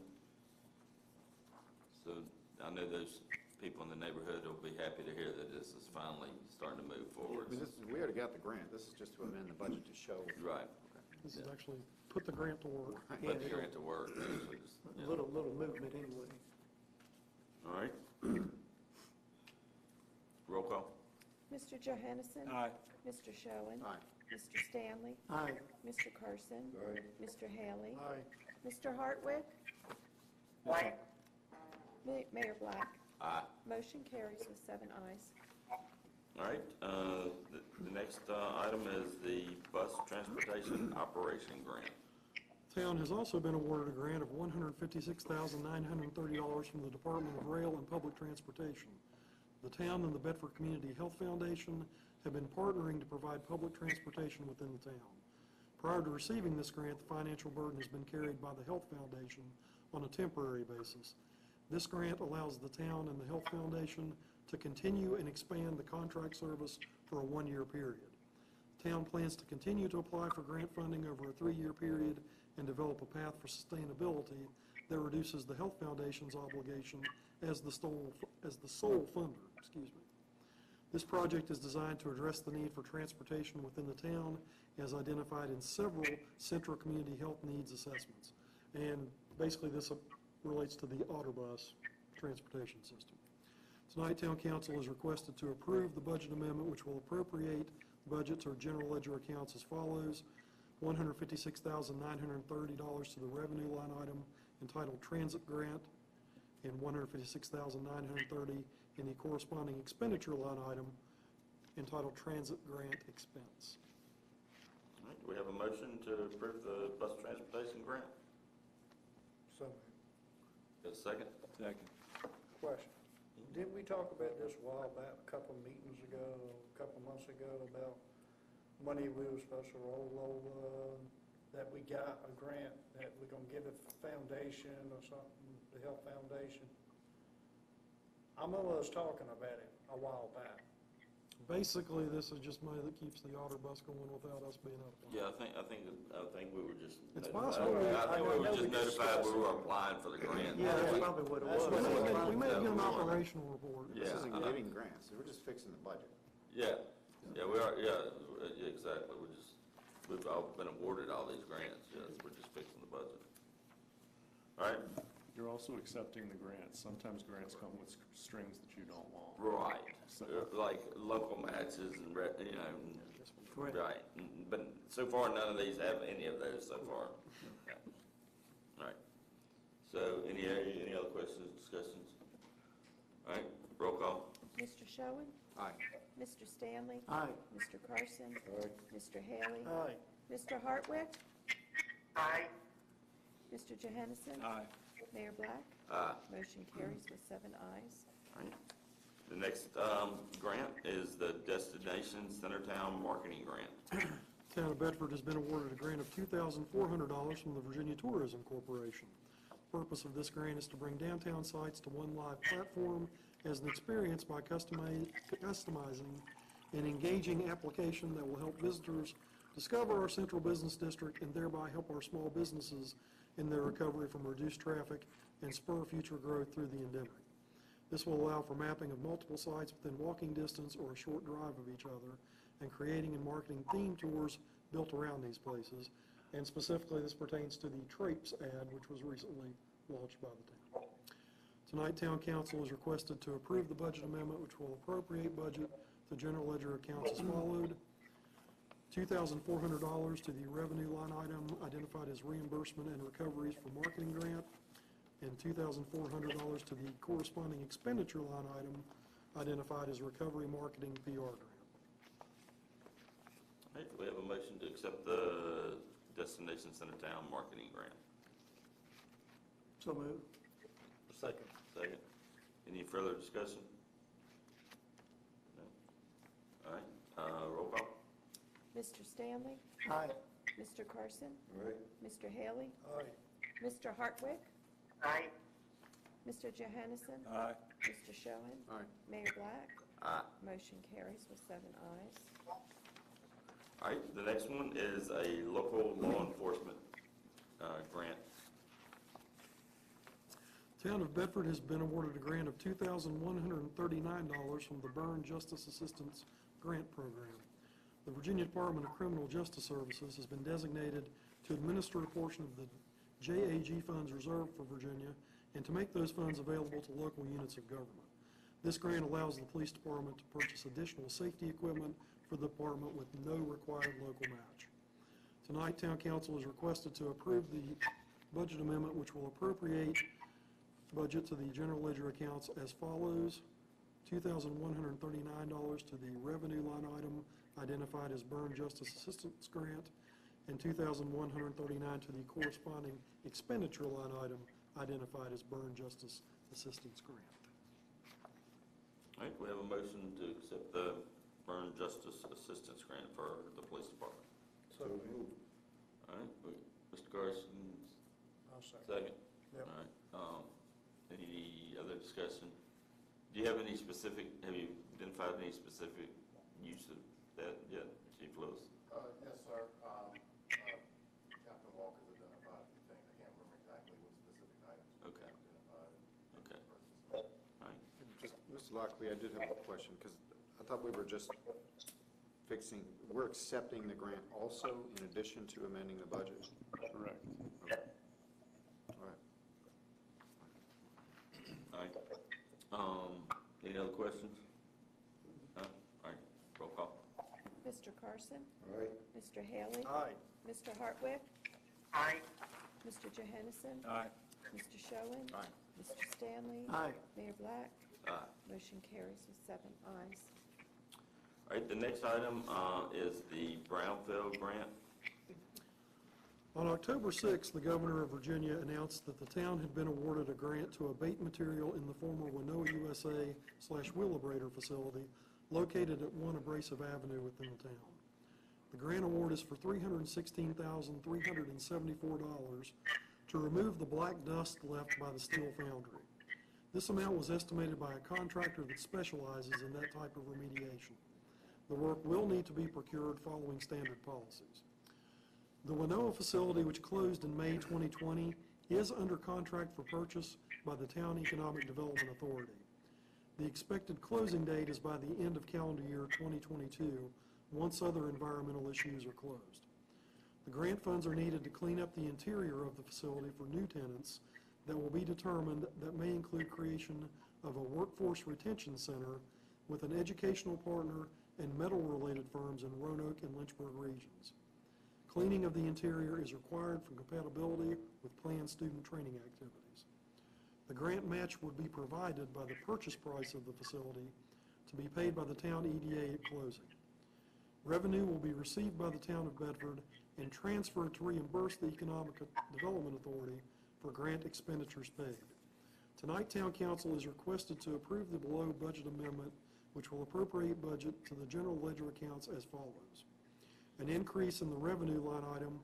A: So I know those people in the neighborhood will be happy to hear that this is finally starting to move forward.
J: I mean, we already got the grant, this is just to amend the budget to show.
A: Right,
F: This is actually put the grant to work.
A: put the grant to work. Actually, just, yeah.
B: Little movement anyway.
A: All right. Roll call.
E: Mr. Johansson?
K: Aye.
E: Mr. Schoen?
J: Aye.
E: Mr. Stanley?
B: Aye.
E: Mr. Carson?
I: Aye.
E: Mr. Haley?
D: Aye.
E: Mr. Hartwick?
C: Aye.
E: Mayor Black?
A: Aye.
E: Motion carries with 7 ayes.
A: All right, the next item is the bus transportation operation grant.
F: Town has also been awarded a grant of $156,930 from the Department of Rail and Public Transportation. The town and the Bedford Community Health Foundation have been partnering to provide public transportation within the town. Prior to receiving this grant, the financial burden has been carried by the Health Foundation on a temporary basis. This grant allows the town and the Health Foundation to continue and expand the contract service for a 1-year period. The town plans to continue to apply for grant funding over a 3-year period and develop a path for sustainability that reduces the Health Foundation's obligation as the sole funder. This project is designed to address the need for transportation within the town as identified in several central community health needs assessments. And basically this relates to the Autobus transportation system. Tonight, Town Council is requested to approve the budget amendment, which will appropriate the budget to general ledger accounts as follows: $156,930 to the revenue line item entitled Transit Grant, and $156,930 in the corresponding expenditure line item entitled Transit Grant Expense.
A: All right, do we have a motion to approve the bus transportation grant?
D: So,
A: Got a second?
K: Second.
D: question. Didn't we talk about this a while back, a couple meetings ago, a couple months ago, about money we were supposed to roll over, that we got a grant that we're gonna give a foundation or something, the Health Foundation? I remember us talking about it a while back.
F: Basically, this is just money that keeps the Autobus going without us being up.
A: Yeah, I think we were just.
F: It's
A: notified.
F: possible.
A: I think we were
D: I know
A: just
D: we
A: notified we
D: discussed
A: were
D: it.
A: applying for the grant.
B: Yeah, that's probably what it
D: That's
B: was.
D: what
F: We may get an
A: Yeah.
F: operational report.
A: Yeah.
J: This isn't getting grants, we're just fixing the budget.
A: Yeah, we are, exactly, we've all been awarded all these grants, yes, we're just fixing the budget. All right,
L: You're also accepting the grants. Sometimes grants come with strings that you don't want.
A: right, like local matches and,
B: Correct.
A: right, but so far, none of these have any of those so far. Okay. All right, so any other questions, discussions? All right, roll call.
E: Mr. Schoen?
J: Aye.
E: Mr. Stanley?
B: Aye.
E: Mr. Carson? Mr. Haley?
D: Aye.
E: Mr. Hartwick?
C: Aye.
E: Mr. Johansson?
K: Aye.
E: Mayor Black?
A: Aye.
E: Motion carries with 7 ayes.
A: All right. The next grant is the Destination Centertown Marketing Grant.
F: Town of Bedford has been awarded a grant of $2,400 from the Virginia Tourism Corporation. The purpose of this grant is to bring downtown sites to one live platform as an experience by customizing an engaging application that will help visitors discover our central business district and thereby help our small businesses in their recovery from reduced traffic and spur future growth through the endemic. This will allow for mapping of multiple sites within walking distance or a short drive of each other, and creating and marketing themed tours built around these places. And specifically, this pertains to the Traipse ad, which was recently launched by the town. Tonight, Town Council is requested to approve the budget amendment, which will appropriate budget to general ledger accounts as followed. $2,400 to the revenue line item identified as reimbursement and recoveries for marketing grant, and $2,400 to the corresponding expenditure line item identified as recovery marketing PR grant.
A: All right, do we have a motion to accept the Destination Center Town marketing grant?
D: So moved.
J: Second.
A: Second. Any further discussion? No? All right, roll call.
E: Mr. Stanley?
D: Aye.
E: Mr. Carson?
I: Right?
E: Mr. Haley?
D: Aye.
E: Mr. Hartwick?
C: Aye.
E: Mr. Johansson?
K: Aye.
E: Mr. Schoen?
J: Aye.
E: Mayor Black?
A: Aye.
E: Motion carries with 7 ayes.
A: All right, the next one is a local law enforcement grant.
F: Town of Bedford has been awarded a grant of $2,139 from the Burn Justice Assistance Grant Program. The Virginia Department of Criminal Justice Services has been designated to administer a portion of the JAG funds reserved for Virginia and to make those funds available to local units of government. This grant allows the police department to purchase additional safety equipment for the department with no required local match. Tonight, Town Council is requested to approve the budget amendment, which will appropriate budget to the general ledger accounts as follows. $2,139 to the revenue line item identified as Burn Justice Assistance Grant, and $2,139 to the corresponding expenditure line item identified as Burn Justice Assistance Grant.
A: All right, we have a motion to accept the Burn Justice Assistance Grant for the police department.
I: So moved.
A: All right, Mr. Carson,
D: I'll second.
A: second.
D: Yep.
A: All right, any other discussion? Do you have any specific, have you identified any specific use of that yet, Chief Lewis?
M: Yes, sir. Captain Walker's identified the thing. I can't remember exactly what specific items.
A: Okay.
M: Identified.
A: Okay. All right.
J: Just, Mr. Lockley, I did have a question, because I thought we were just fixing, we're accepting the grant also in addition to amending the budget?
L: Correct.
J: Okay. All right.
A: All right. Any other questions? No? All right, roll call.
E: Mr. Carson?
I: All right?
E: Mr. Haley?
D: Aye.
E: Mr. Hartwick?
C: Aye.
E: Mr. Johansson?
K: Aye.
E: Mr. Schoen?
J: Aye.
E: Mr. Stanley?
D: Aye.
E: Mayor Black?
A: Aye.
E: Motion carries with 7 ayes.
A: All right, the next item is the Brownfield grant.
F: On October 6th, the governor of Virginia announced that the town had been awarded a grant to abate material in the former Winona USA/Wheelabrator facility located at 1 Abrasive Avenue within the town. The grant award is for $316,374 to remove the black dust left by the steel foundry. This amount was estimated by a contractor that specializes in that type of remediation. The work will need to be procured following standard policies. The Winona facility, which closed in May 2020, is under contract for purchase by the Town Economic Development Authority. The expected closing date is by the end of calendar year 2022, once other environmental issues are closed. The grant funds are needed to clean up the interior of the facility for new tenants that will be determined that may include creation of a workforce retention center with an educational partner and metal-related firms in Roanoke and Lynchburg regions. Cleaning of the interior is required for compatibility with planned student training activities. The grant match would be provided by the purchase price of the facility to be paid by the town EDA at closing. Revenue will be received by the town of Bedford and transferred to reimburse the Economic Development Authority for grant expenditures paid. Tonight, Town Council is requested to approve the below budget amendment, which will appropriate budget to the general ledger accounts as follows. An increase in the revenue line item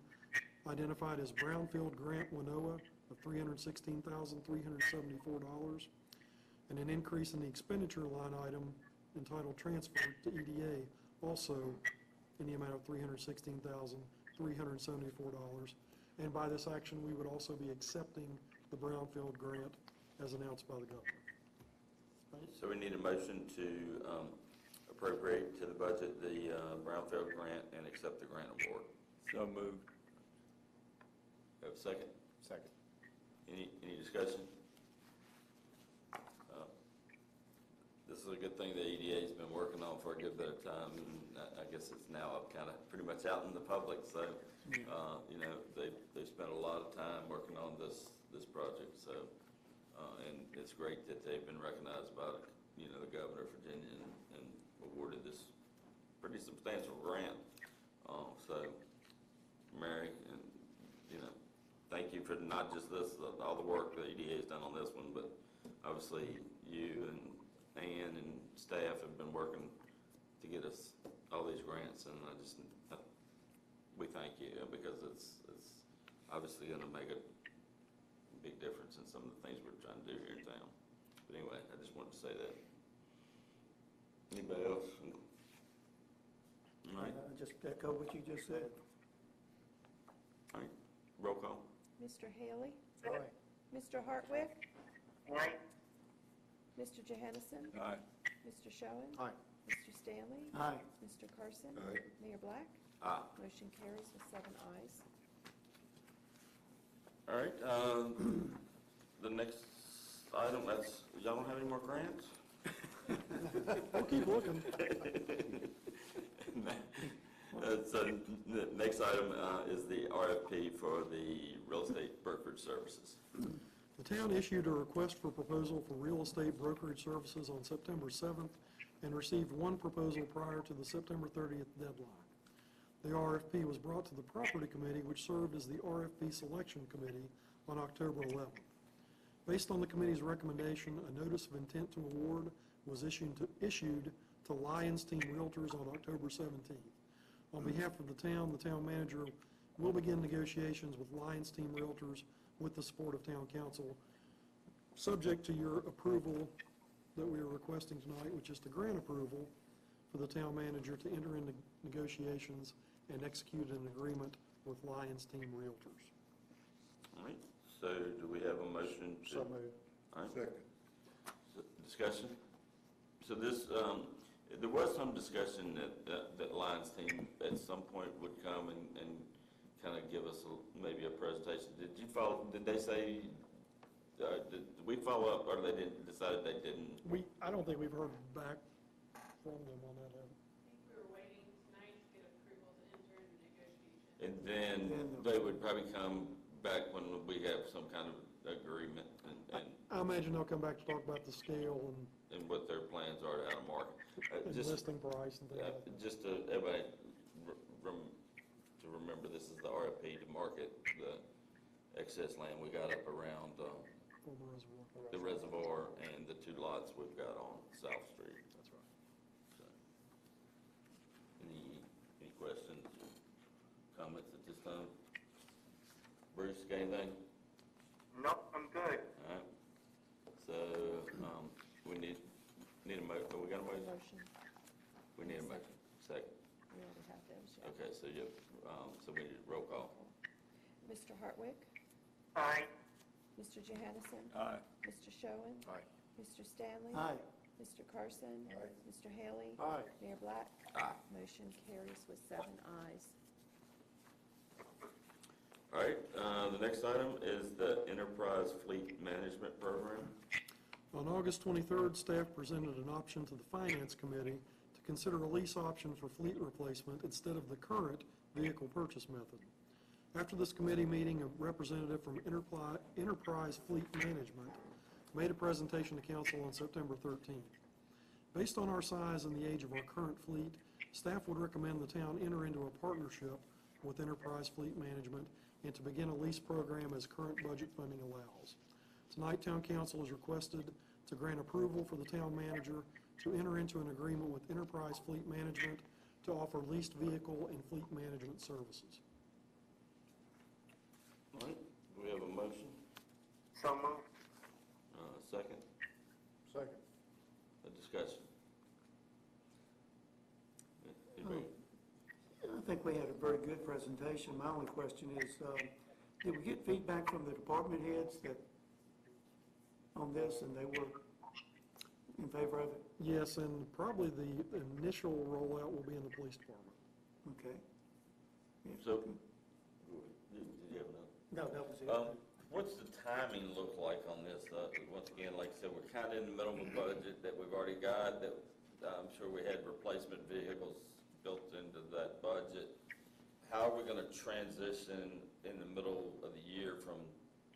F: identified as Brownfield Grant Winona of $316,374, and an increase in the expenditure line item entitled Transfer to EDA, also in the amount of $316,374. And by this action, we would also be accepting the Brownfield grant as announced by the governor.
A: So we need a motion to appropriate to the budget the Brownfield grant and accept the grant award.
K: So moved.
A: Have a second?
J: Second.
A: Any discussion? This is a good thing the EDA's been working on for a good bit of time, and I guess it's now kind of pretty much out in the public, so, you know, they've spent a lot of time working on this project, so, and it's great that they've been recognized by, you know, the governor of Virginia and awarded this pretty substantial grant. So, Mary, and, you know, thank you for not just this, all the work the EDA's done on this one, but obviously you and Ann and staff have been working to get us all these grants, and we thank you, because it's obviously gonna make a big difference in some of the things we're trying to do here in town. But anyway, I just wanted to say that. Anybody else? All right,
B: Just echo what you just said.
A: all right, roll call.
E: Mr. Haley?
D: Aye.
E: Mr. Hartwick?
C: Aye.
E: Mr. Johansson?
K: Aye.
E: Mr. Schoen?
J: Aye.
E: Mr. Stanley?
B: Aye.
E: Mr. Carson?
I: Aye.
E: Mayor Black?
A: Aye.
E: Motion carries with 7 ayes.
A: All right, the next item, y'all don't have any more grants?
F: We'll keep looking.
A: So the next item is the RFP for the real estate brokerage services.
F: The town issued a request for proposal for real estate brokerage services on September 7th and received one proposal prior to the September 30th deadline. The RFP was brought to the Property Committee, which served as the RFP Selection Committee on October 11th. Based on the committee's recommendation, a notice of intent to award was issued to Lions Team Realtors on October 17th. On behalf of the town manager will begin negotiations with Lions Team Realtors with the support of town council, subject to your approval that we are requesting tonight, which is to grant approval for the town manager to enter into negotiations and execute an agreement with Lions Team Realtors.
A: All right, so do we have a motion to?
D: So moved.
A: All right,
I: Second.
A: discussion? So this, there was some discussion that Lions Team at some point would come and kind of give us maybe a presentation. Did they say, did we follow up, or they decided they didn't?
F: I don't think we've heard back from them on that.
H: I think we were waiting tonight to get approval to enter into negotiations.
A: And then they would probably come back when we have some kind of agreement and
F: I imagine they'll come back to talk about the scale
A: what their plans are to how to market.
F: and listing price and things like that.
A: Just to, everybody, to remember, this is the RFP to market the excess land we got up around
F: Former reservoir.
A: the reservoir and the 2 lots we've got on South Street.
F: That's right.
A: So, any questions or comments at this time? Bruce, got anything?
C: Nope, I'm good.
A: All right. So, we need a motion. We got a motion?
E: Motion.
A: We need a motion. Second.
E: We already have those, yeah.
A: Okay, so so we need a roll call.
E: Mr. Hartwick?
C: Aye.
E: Mr. Johansson?
K: Aye.
E: Mr. Schoen?
J: Aye.
E: Mr. Stanley?
B: Aye.
E: Mr. Carson?
I: Aye.
E: Mr. Haley?
D: Aye.
E: Mayor Black?
A: Aye.
E: Motion carries with 7 ayes.
A: All right, the next item is the Enterprise Fleet Management Program.
F: On August 23rd, staff presented an option to the Finance Committee to consider a lease option for fleet replacement instead of the current vehicle purchase method. After this committee meeting, a representative from Enterprise Fleet Management made a presentation to council on September 13th. Based on our size and the age of our current fleet, staff would recommend the town enter into a partnership with Enterprise Fleet Management and to begin a lease program as current budget funding allows. Tonight, town council is requested to grant approval for the town manager to enter into an agreement with Enterprise Fleet Management to offer leased vehicle and fleet management services.
A: All right, do we have a motion?
C: So moved.
A: Second?
D: Second.
A: A discussion? Anybody?
B: I think we had a very good presentation. My only question is, did we get feedback from the department heads on this, and they were in favor of it?
F: Yes, and probably the initial rollout will be in the police department.
B: Okay.
A: So, did you have another?
D: No, that was it.
A: What's the timing look like on this? Once again, like I said, we're kind of in the middle of a budget that we've already got, that I'm sure we had replacement vehicles built into that budget. How are we gonna transition in the middle of the year from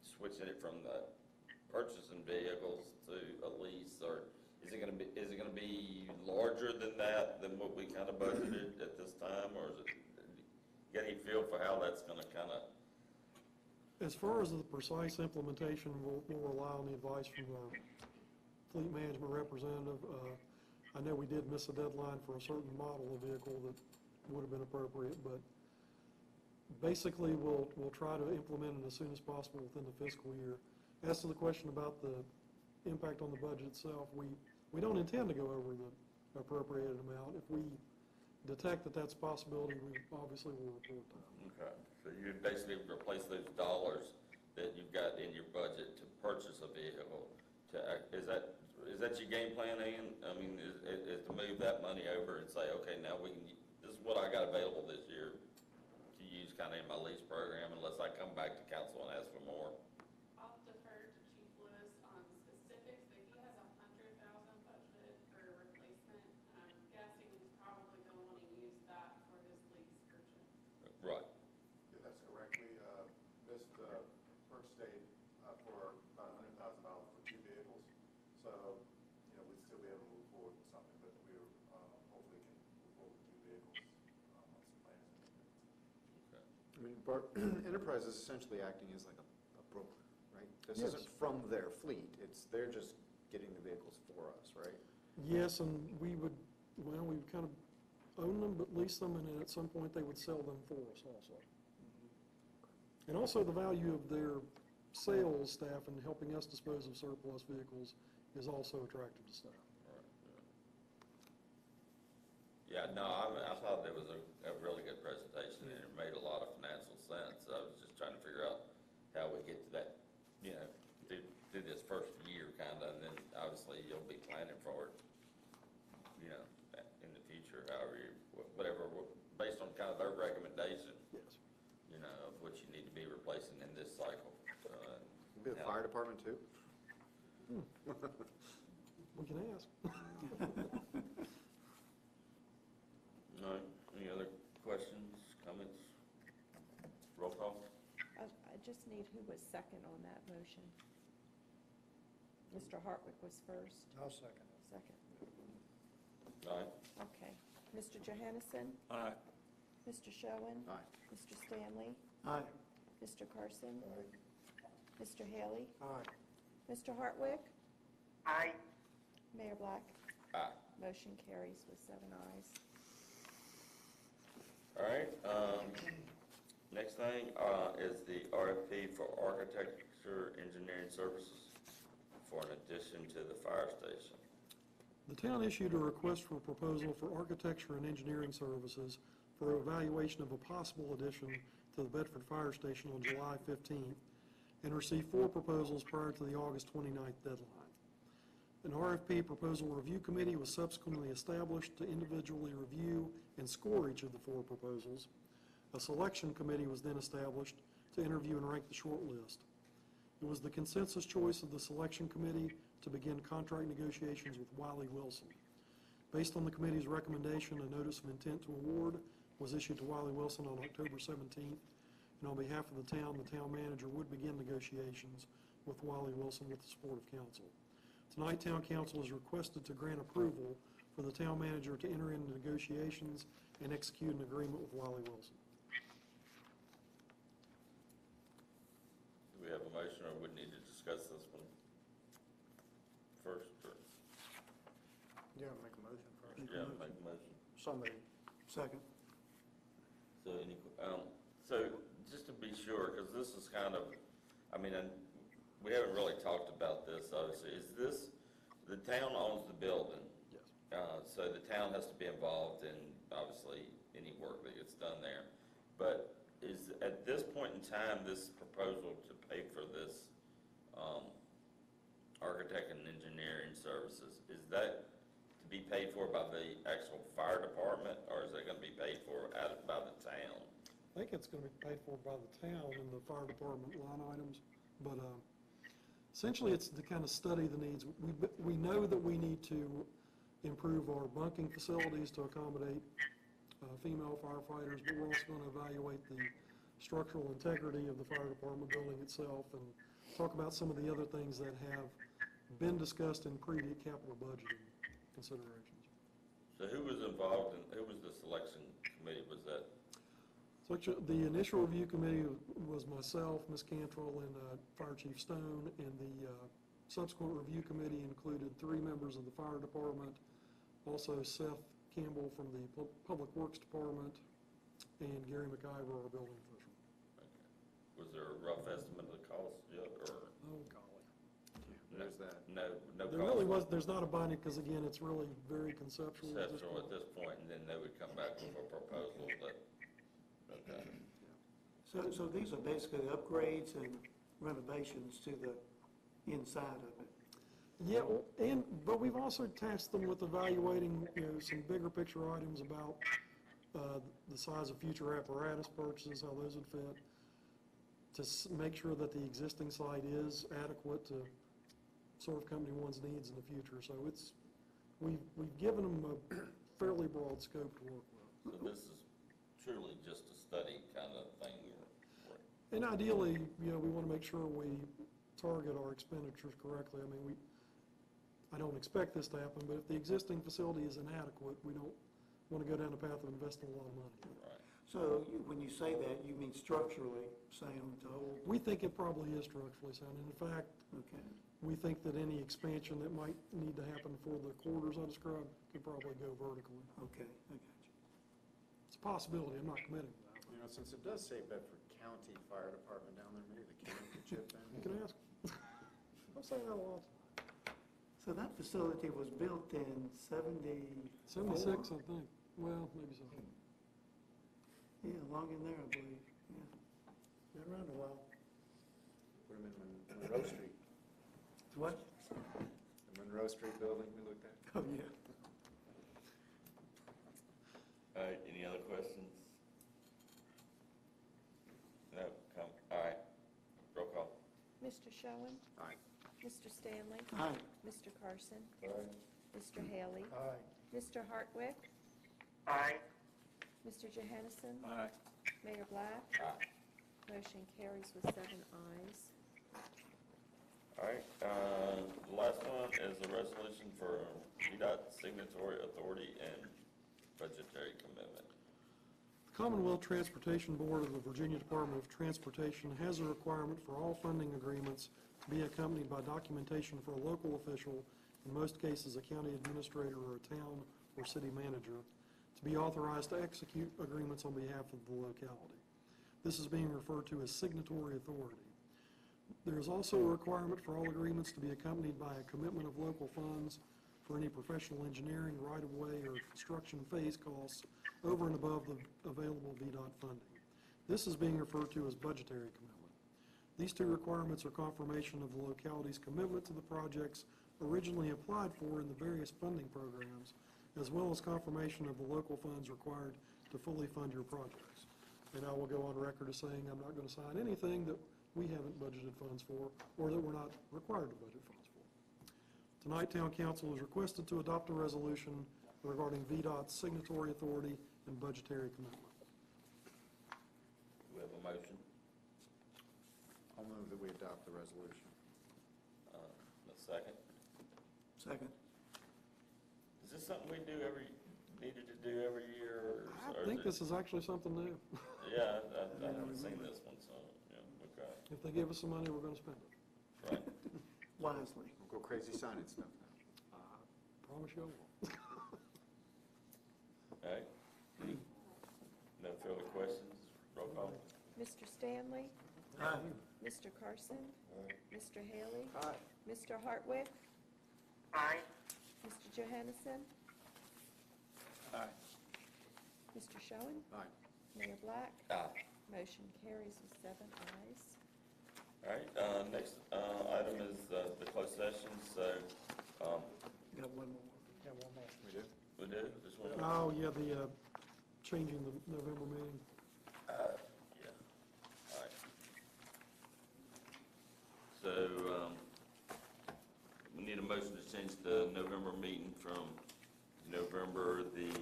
A: switching it from the purchasing vehicles to a lease, or is it gonna be larger than that, than what we kind of budgeted at this time, or is it, get any feel for how that's gonna kind of?
F: As far as the precise implementation, we'll rely on the advice from our fleet management representative. I know we did miss a deadline for a certain model of vehicle that would have been appropriate, but basically, we'll try to implement it as soon as possible within the fiscal year. As to the question about the impact on the budget itself, we don't intend to go over the appropriated amount. If we detect that that's a possibility, we obviously will report that.
A: Okay, so you basically replace those dollars that you've got in your budget to purchase a vehicle. Is that your game plan, Ian? I mean, is to move that money over and say, okay, now this is what I got available this year to use kind of in my lease program, unless I come back to council and ask for more.
H: I'll defer to Chief Lewis on specifics, but he has $100,000 budgeted for replacement, and I'm guessing he's probably going to want to use that for his lease purchase.
A: Right.
M: Yeah, that's correct. We missed purchase date for about $100,000 for 2 vehicles. So, we'd still be able to move forward with something, but we hopefully can move forward with 2 vehicles once the plan is implemented.
J: I mean, Enterprise is essentially acting as like a broker, right? This
F: Yes.
J: isn't from their fleet, they're just getting the vehicles for us, right?
F: Yes, and we would kind of own them, but lease them, and then at some point, they would sell them for us also. And also, the value of their sales staff in helping us dispose of surplus vehicles is also attractive to staff.
A: Yeah, no, I thought it was a really good presentation, and it made a lot of financial sense. I was just trying to figure out how we get to that, through this first year kind of, and then obviously you'll be planning for it, in the future, whatever, based on kind of their recommendation,
F: Yes.
A: of what you need to be replacing in this cycle.
J: Be the fire department too?
F: We can ask.
A: All right, any other questions, comments? Roll call?
E: I just need who was second on that motion. Mr. Hartwick was first.
D: I'll second it.
E: Second.
A: All right.
E: Okay. Mr. Johannesson?
L: Aye.
E: Mr. Schoen?
J: Aye.
E: Mr. Stanley?
D: Aye.
E: Mr. Carson? Mr. Haley?
D: Aye.
E: Mr. Hartwick?
C: Aye.
E: Mayor Black?
A: Aye.
E: Motion carries with 7 ayes.
A: All right, next thing is the RFP for architecture engineering services for an addition to the fire station.
F: The town issued a request for proposal for architecture and engineering services for evaluation of a possible addition to the Bedford Fire Station on July 15th, and received 4 proposals prior to the August 29th deadline. An RFP proposal review committee was subsequently established to individually review and score each of the 4 proposals. A selection committee was then established to interview and rank the short list. It was the consensus choice of the selection committee to begin contract negotiations with Wiley Wilson. Based on the committee's recommendation, a notice of intent to award was issued to Wiley Wilson on October 17th, and on behalf of the town manager would begin negotiations with Wiley Wilson with the support of council. Tonight, town council is requested to grant approval for the town manager to enter into negotiations and execute an agreement with Wiley Wilson.
A: Do we have a motion, or we need to discuss this one first? Or?
D: Yeah, make a motion first.
A: Yeah, make a motion.
D: Somebody. Second.
A: So so just to be sure, because this is kind of, and we haven't really talked about this, obviously. Is this, the town owns the building?
F: Yes.
A: So the town has to be involved in, obviously, any work that gets done there. But is, at this point in time, this proposal to pay for this architect and engineering services, is that to be paid for by the actual fire department, or is that going to be paid for by the town?
F: I think it's going to be paid for by the town in the fire department line items, but essentially it's to kind of study the needs. We know that we need to improve our bunking facilities to accommodate female firefighters, but we're also going to evaluate the structural integrity of the fire department building itself and talk about some of the other things that have been discussed in previous capital budgeting considerations.
A: So who was involved in, who was the selection committee? Was that?
F: So the initial review committee was myself, Ms. Cantrell, and Fire Chief Stone, and the subsequent review committee included 3 members of the fire department, also Seth Campbell from the Public Works Department, and Gary McIver, our building official.
A: Okay. Was there a rough estimate of the cost yet, or?
F: Oh, golly.
J: There's that.
A: No
F: There
A: cost?
F: really was, there's not a binding, because again, it's really very conceptual at this
A: Conceptual
F: point.
A: at this point, and then they would come back with a proposal that, okay.
B: So these are basically upgrades and renovations to the inside of it.
F: Yeah, but we've also tasked them with evaluating, some bigger picture items about the size of future apparatus purchases, how those would fit, to make sure that the existing site is adequate to serve Company One's needs in the future. So we've given them a fairly broad scope to work with.
A: So this is truly just a study kind of thing, or?
F: And ideally, we want to make sure we target our expenditures correctly. I mean, I don't expect this to happen, but if the existing facility is inadequate, we don't want to go down the path of investing a lot of money.
A: Right.
B: So when you say that, you mean structurally sound to hold?
F: We think it probably is structurally sound, and in fact,
B: Okay.
F: we think that any expansion that might need to happen for the quarters I described could probably go vertically.
B: Okay, I got you.
F: It's a possibility, I'm not committing to that.
J: You know, since it does say Bedford County Fire Department down there, maybe the county could chip in.
F: You can ask. I'm saying that a lot.
B: So that facility was built in
F: 76, I think. Well, maybe so.
B: Yeah, long in there, I believe, yeah. Been around a while.
J: Put them in Monroe Street,
B: What?
J: the Monroe Street building we looked at.
B: Oh, yeah.
A: All right, any other questions? No, come, all right, roll call.
E: Mr. Schoen?
J: Aye.
E: Mr. Stanley?
B: Aye.
E: Mr. Carson?
J: Aye.
E: Mr. Haley?
B: Aye.
E: Mr. Hartwick?
C: Aye.
E: Mr. Johansson?
K: Aye.
E: Mayor Black?
A: Aye.
E: Motion carries with 7 ayes.
A: All right, the last one is a resolution for VDOT signatory authority and budgetary commitment.
F: The Commonwealth Transportation Board of the Virginia Department of Transportation has a requirement for all funding agreements to be accompanied by documentation for a local official, in most cases a county administrator or a town or city manager, to be authorized to execute agreements on behalf of the locality. This is being referred to as signatory authority. There is also a requirement for all agreements to be accompanied by a commitment of local funds for any professional engineering, right-of-way, or construction phase costs over and above the available VDOT funding. This is being referred to as budgetary commitment. These 2 requirements are confirmation of the locality's commitment to the projects originally applied for in the various funding programs, as well as confirmation of the local funds required to fully fund your projects. And I will go on record as saying I'm not going to sign anything that we haven't budgeted funds for or that we're not required to budget funds for. Tonight, Town Council is requested to adopt a resolution regarding VDOT's signatory authority and budgetary commitment.
A: Do we have a motion?
J: I'll move that we adopt the resolution.
A: A second?
B: Second.
A: Is this something we needed to do every year?
F: I think this is actually something new.
A: Yeah, I haven't seen this one, so, yeah, okay,
F: If they give us some money, we're going to spend it.
A: right.
B: Wisely.
J: Don't go crazy signing stuff now.
F: Promise you I won't.
A: All right. No further questions? Roll call.
E: Mr. Stanley?
B: Aye.
E: Mr. Carson? Mr. Haley?
J: Aye.
E: Mr. Hartwick?
C: Aye.
E: Mr. Johansson?
J: Aye.
E: Mr. Schoen?
J: Aye.
E: Mayor Black?
A: Aye.
E: Motion carries with 7 ayes.
A: All right, next item is the closed session, so,
B: Got one more.
J: We do?
A: we do, just one.
F: Oh, yeah, the changing the November meeting.
A: motion to change the November meeting from November the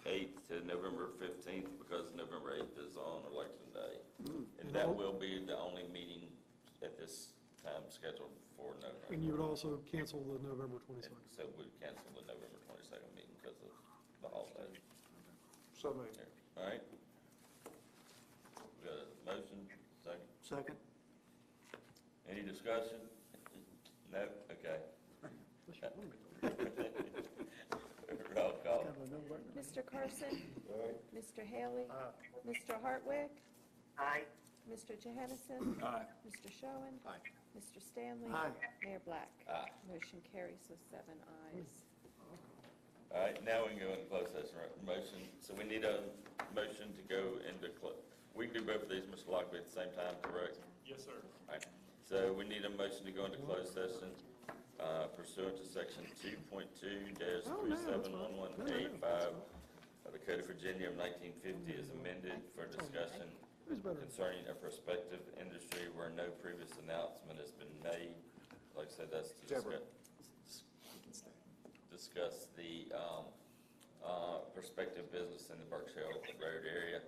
A: 8th to November 15th because November 8th is on election day. And that will be the only meeting at this time scheduled for November.
F: And you would also cancel the November 22nd.
A: So we'd cancel the November 22nd meeting because of the holiday.
D: So moved.
A: All right? We got a motion, second?
D: Second.
A: Any discussion? No? Okay. Roll call.
E: Mr. Carson? Mr. Haley? Mr. Hartwick?
C: Aye.
E: Mr. Johansson?
K: Aye.
E: Mr. Schoen?
J: Aye.
E: Mr. Stanley?
D: Aye.
E: Mayor Black?
A: Aye.
E: Motion carries with 7 ayes.
A: All right, now we can go into closed session, right? Motion, so we need a motion to go into we can do both of these, Mr. Lockley, at the same time, correct?
L: Yes, sir.
A: All right, so we need a motion to go into closed session pursuant to section 2.2-371185 of the Code of Virginia of 1950 as amended for discussion
F: Who's better?
A: concerning a prospective industry where no previous announcement has been made. Like I said, that's to
J: Deborah.
A: discuss the prospective business in the Berkshire Road area.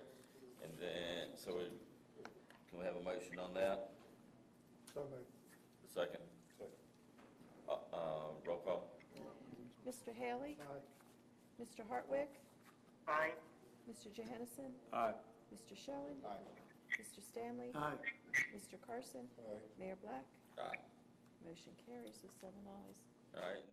A: And then, can we have a motion on that?
D: So moved.
A: Second? Roll call?
E: Mr. Haley?
D: Aye.
E: Mr. Hartwick?
C: Aye.
E: Mr. Johansson?
K: Aye.
E: Mr. Schoen?
J: Aye.
E: Mr. Stanley?
D: Aye.
E: Mr. Carson?
I: Aye.
E: Mayor Black?
A: Aye.
E: Motion carries with 7 ayes.
A: All right.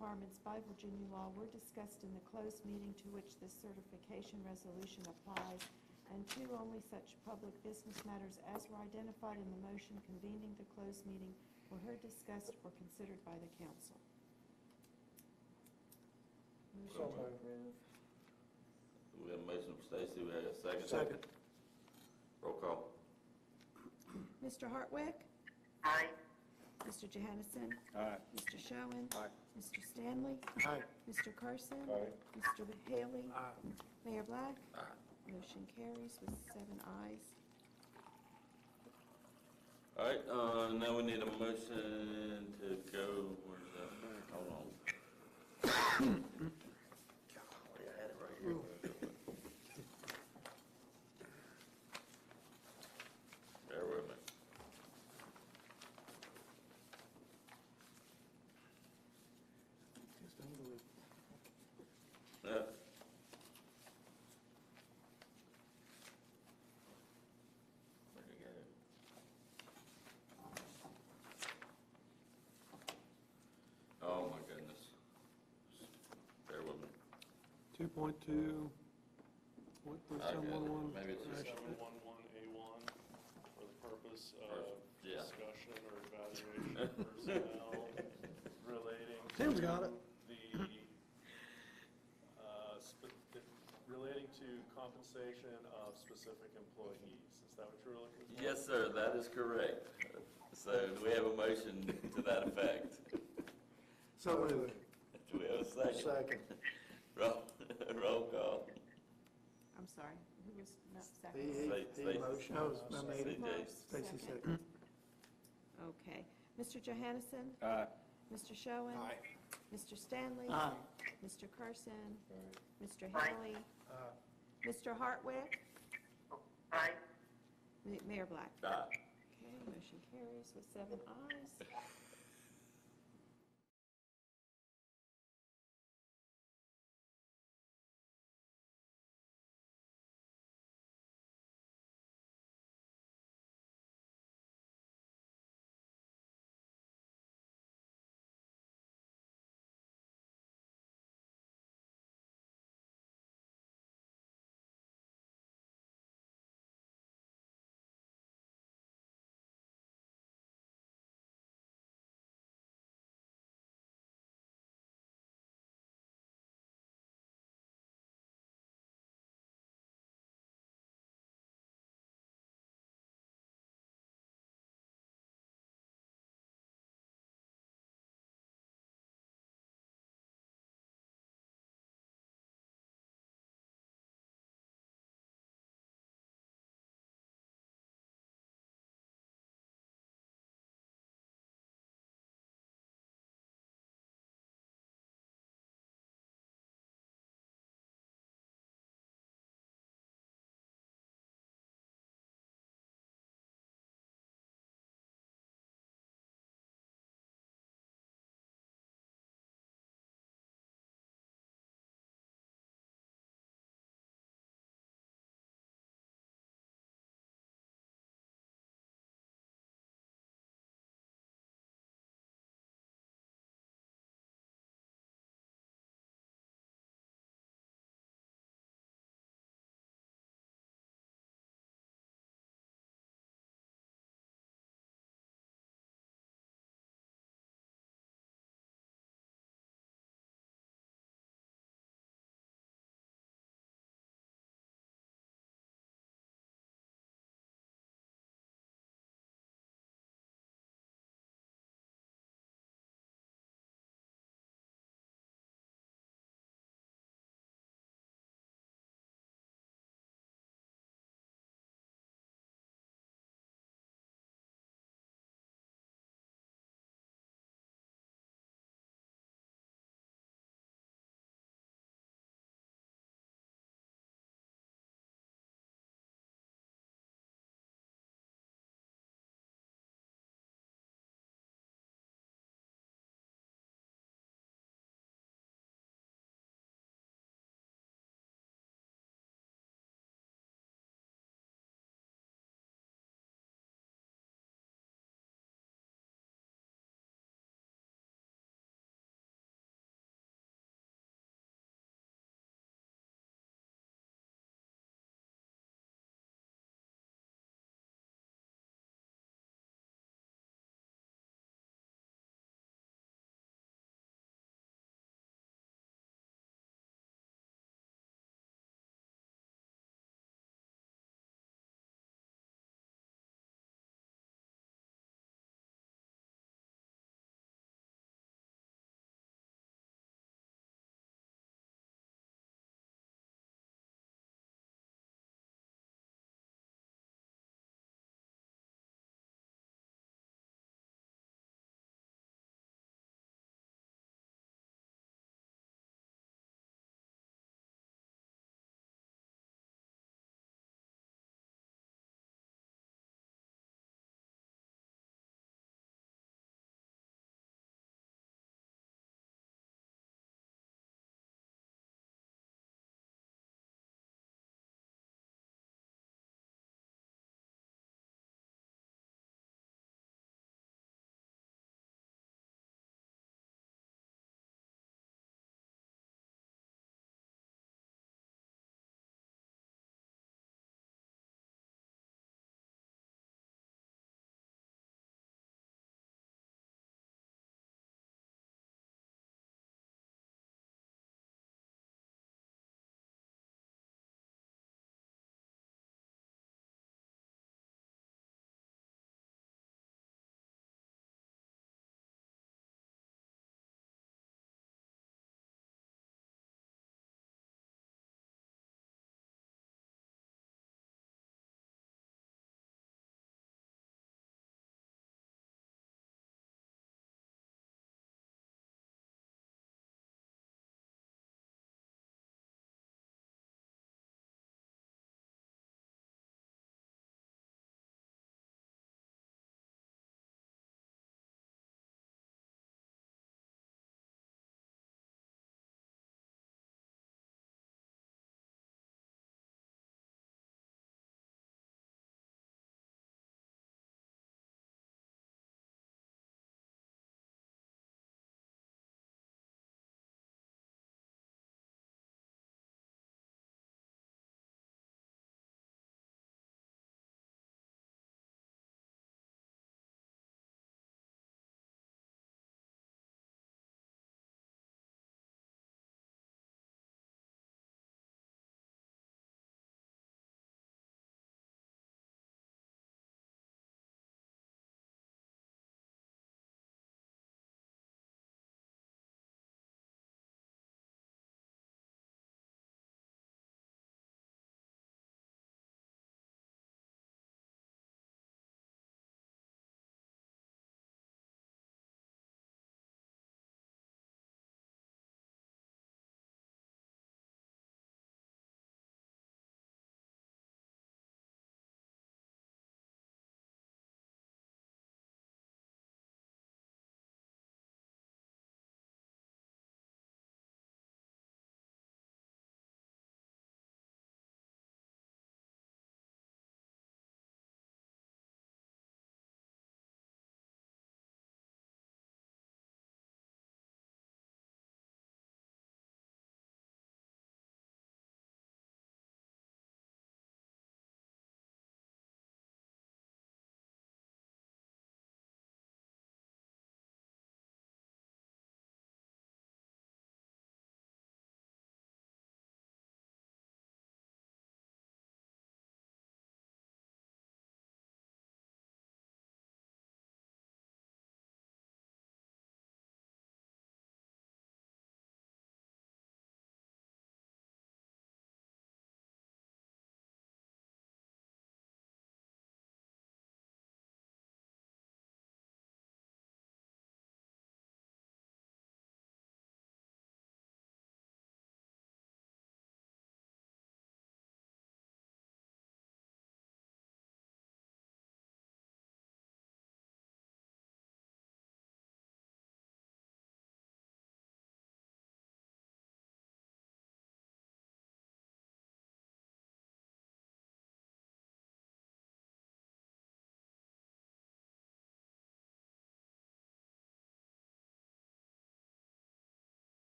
E: requirements by Virginia law were discussed in the closed meeting to which this certification resolution applies, and 2, only such public business matters as were identified in the motion convening the closed meeting were heard, discussed, or considered by the council. Motion to approve.
A: We have a motion from Stacy, we have a second.
D: Second.
A: Roll call.
E: Mr. Hartwick?
C: Aye.
E: Mr. Johannesson?
K: Aye.
E: Mr. Schoen?
J: Aye.
E: Mr. Stanley?
D: Aye.
E: Mr. Carson?
L: Aye.
E: Mr. Haley?
D: Aye.
E: Mayor Black?
A: Aye.
E: Motion carries with 7 ayes.
A: All right, now we need a motion to go, where's that? Hold on. Golly, I had it right here. Bear with me. Yeah. Where'd you get it? Oh, my goodness. Bear with me.
F: 2.2, what,
A: I got it.
F: 3711?
A: Maybe it's just-
L: 711A1 for the purpose of
A: Yeah.
L: discussion or evaluation of personnel relating
F: Tim's got it.
L: relating to compensation of specific employees. Is that what you're looking for?
A: Yes, sir, that is correct. So do we have a motion to that effect?
D: So moved.
A: Do we have a second?
D: Second.
A: Roll call.
E: I'm sorry, who was not
D: He
E: second?
A: Stacey.
D: motion. I made it.
A: CJ.
D: Stacy
E: Second.
D: second.
E: Okay. Mr. Johannesson?
K: Aye.
E: Mr. Schoen?
J: Aye.
E: Mr. Stanley?
D: Aye.
E: Mr. Carson? Mr.
C: Aye.
E: Haley? Mr. Hartwick?
C: Aye.
E: Mayor Black?
A: Aye.
E: Okay, motion carries with 7 ayes.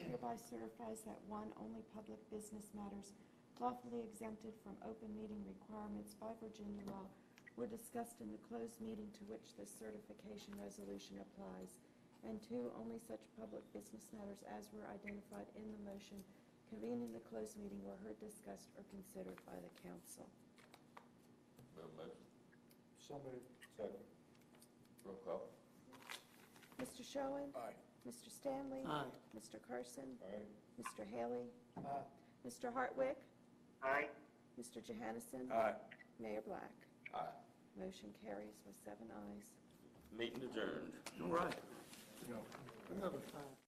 E: hereby certifies that one, only public business matters lawfully exempted from open meeting requirements by Virginia law were discussed in the closed meeting to which this certification resolution applies. And two, only such public business matters as were identified in the motion convened in the closed meeting were heard, discussed, or considered by the council.
A: We have a motion.
B: So moved.
A: Second. Roll call.
E: Mr. Schoen?
B: Aye.
E: Mr. Stanley?
D: Aye.
E: Mr. Carson?
A: Aye.
E: Mr. Haley?
B: Aye.
E: Mr. Hartwick?
C: Aye.
E: Mr. Johannesson?
L: Aye.
E: Mayor Black?
A: Aye.
E: Motion carries with 7 ayes.
A: Meeting adjourned.
D: All right. Another fact.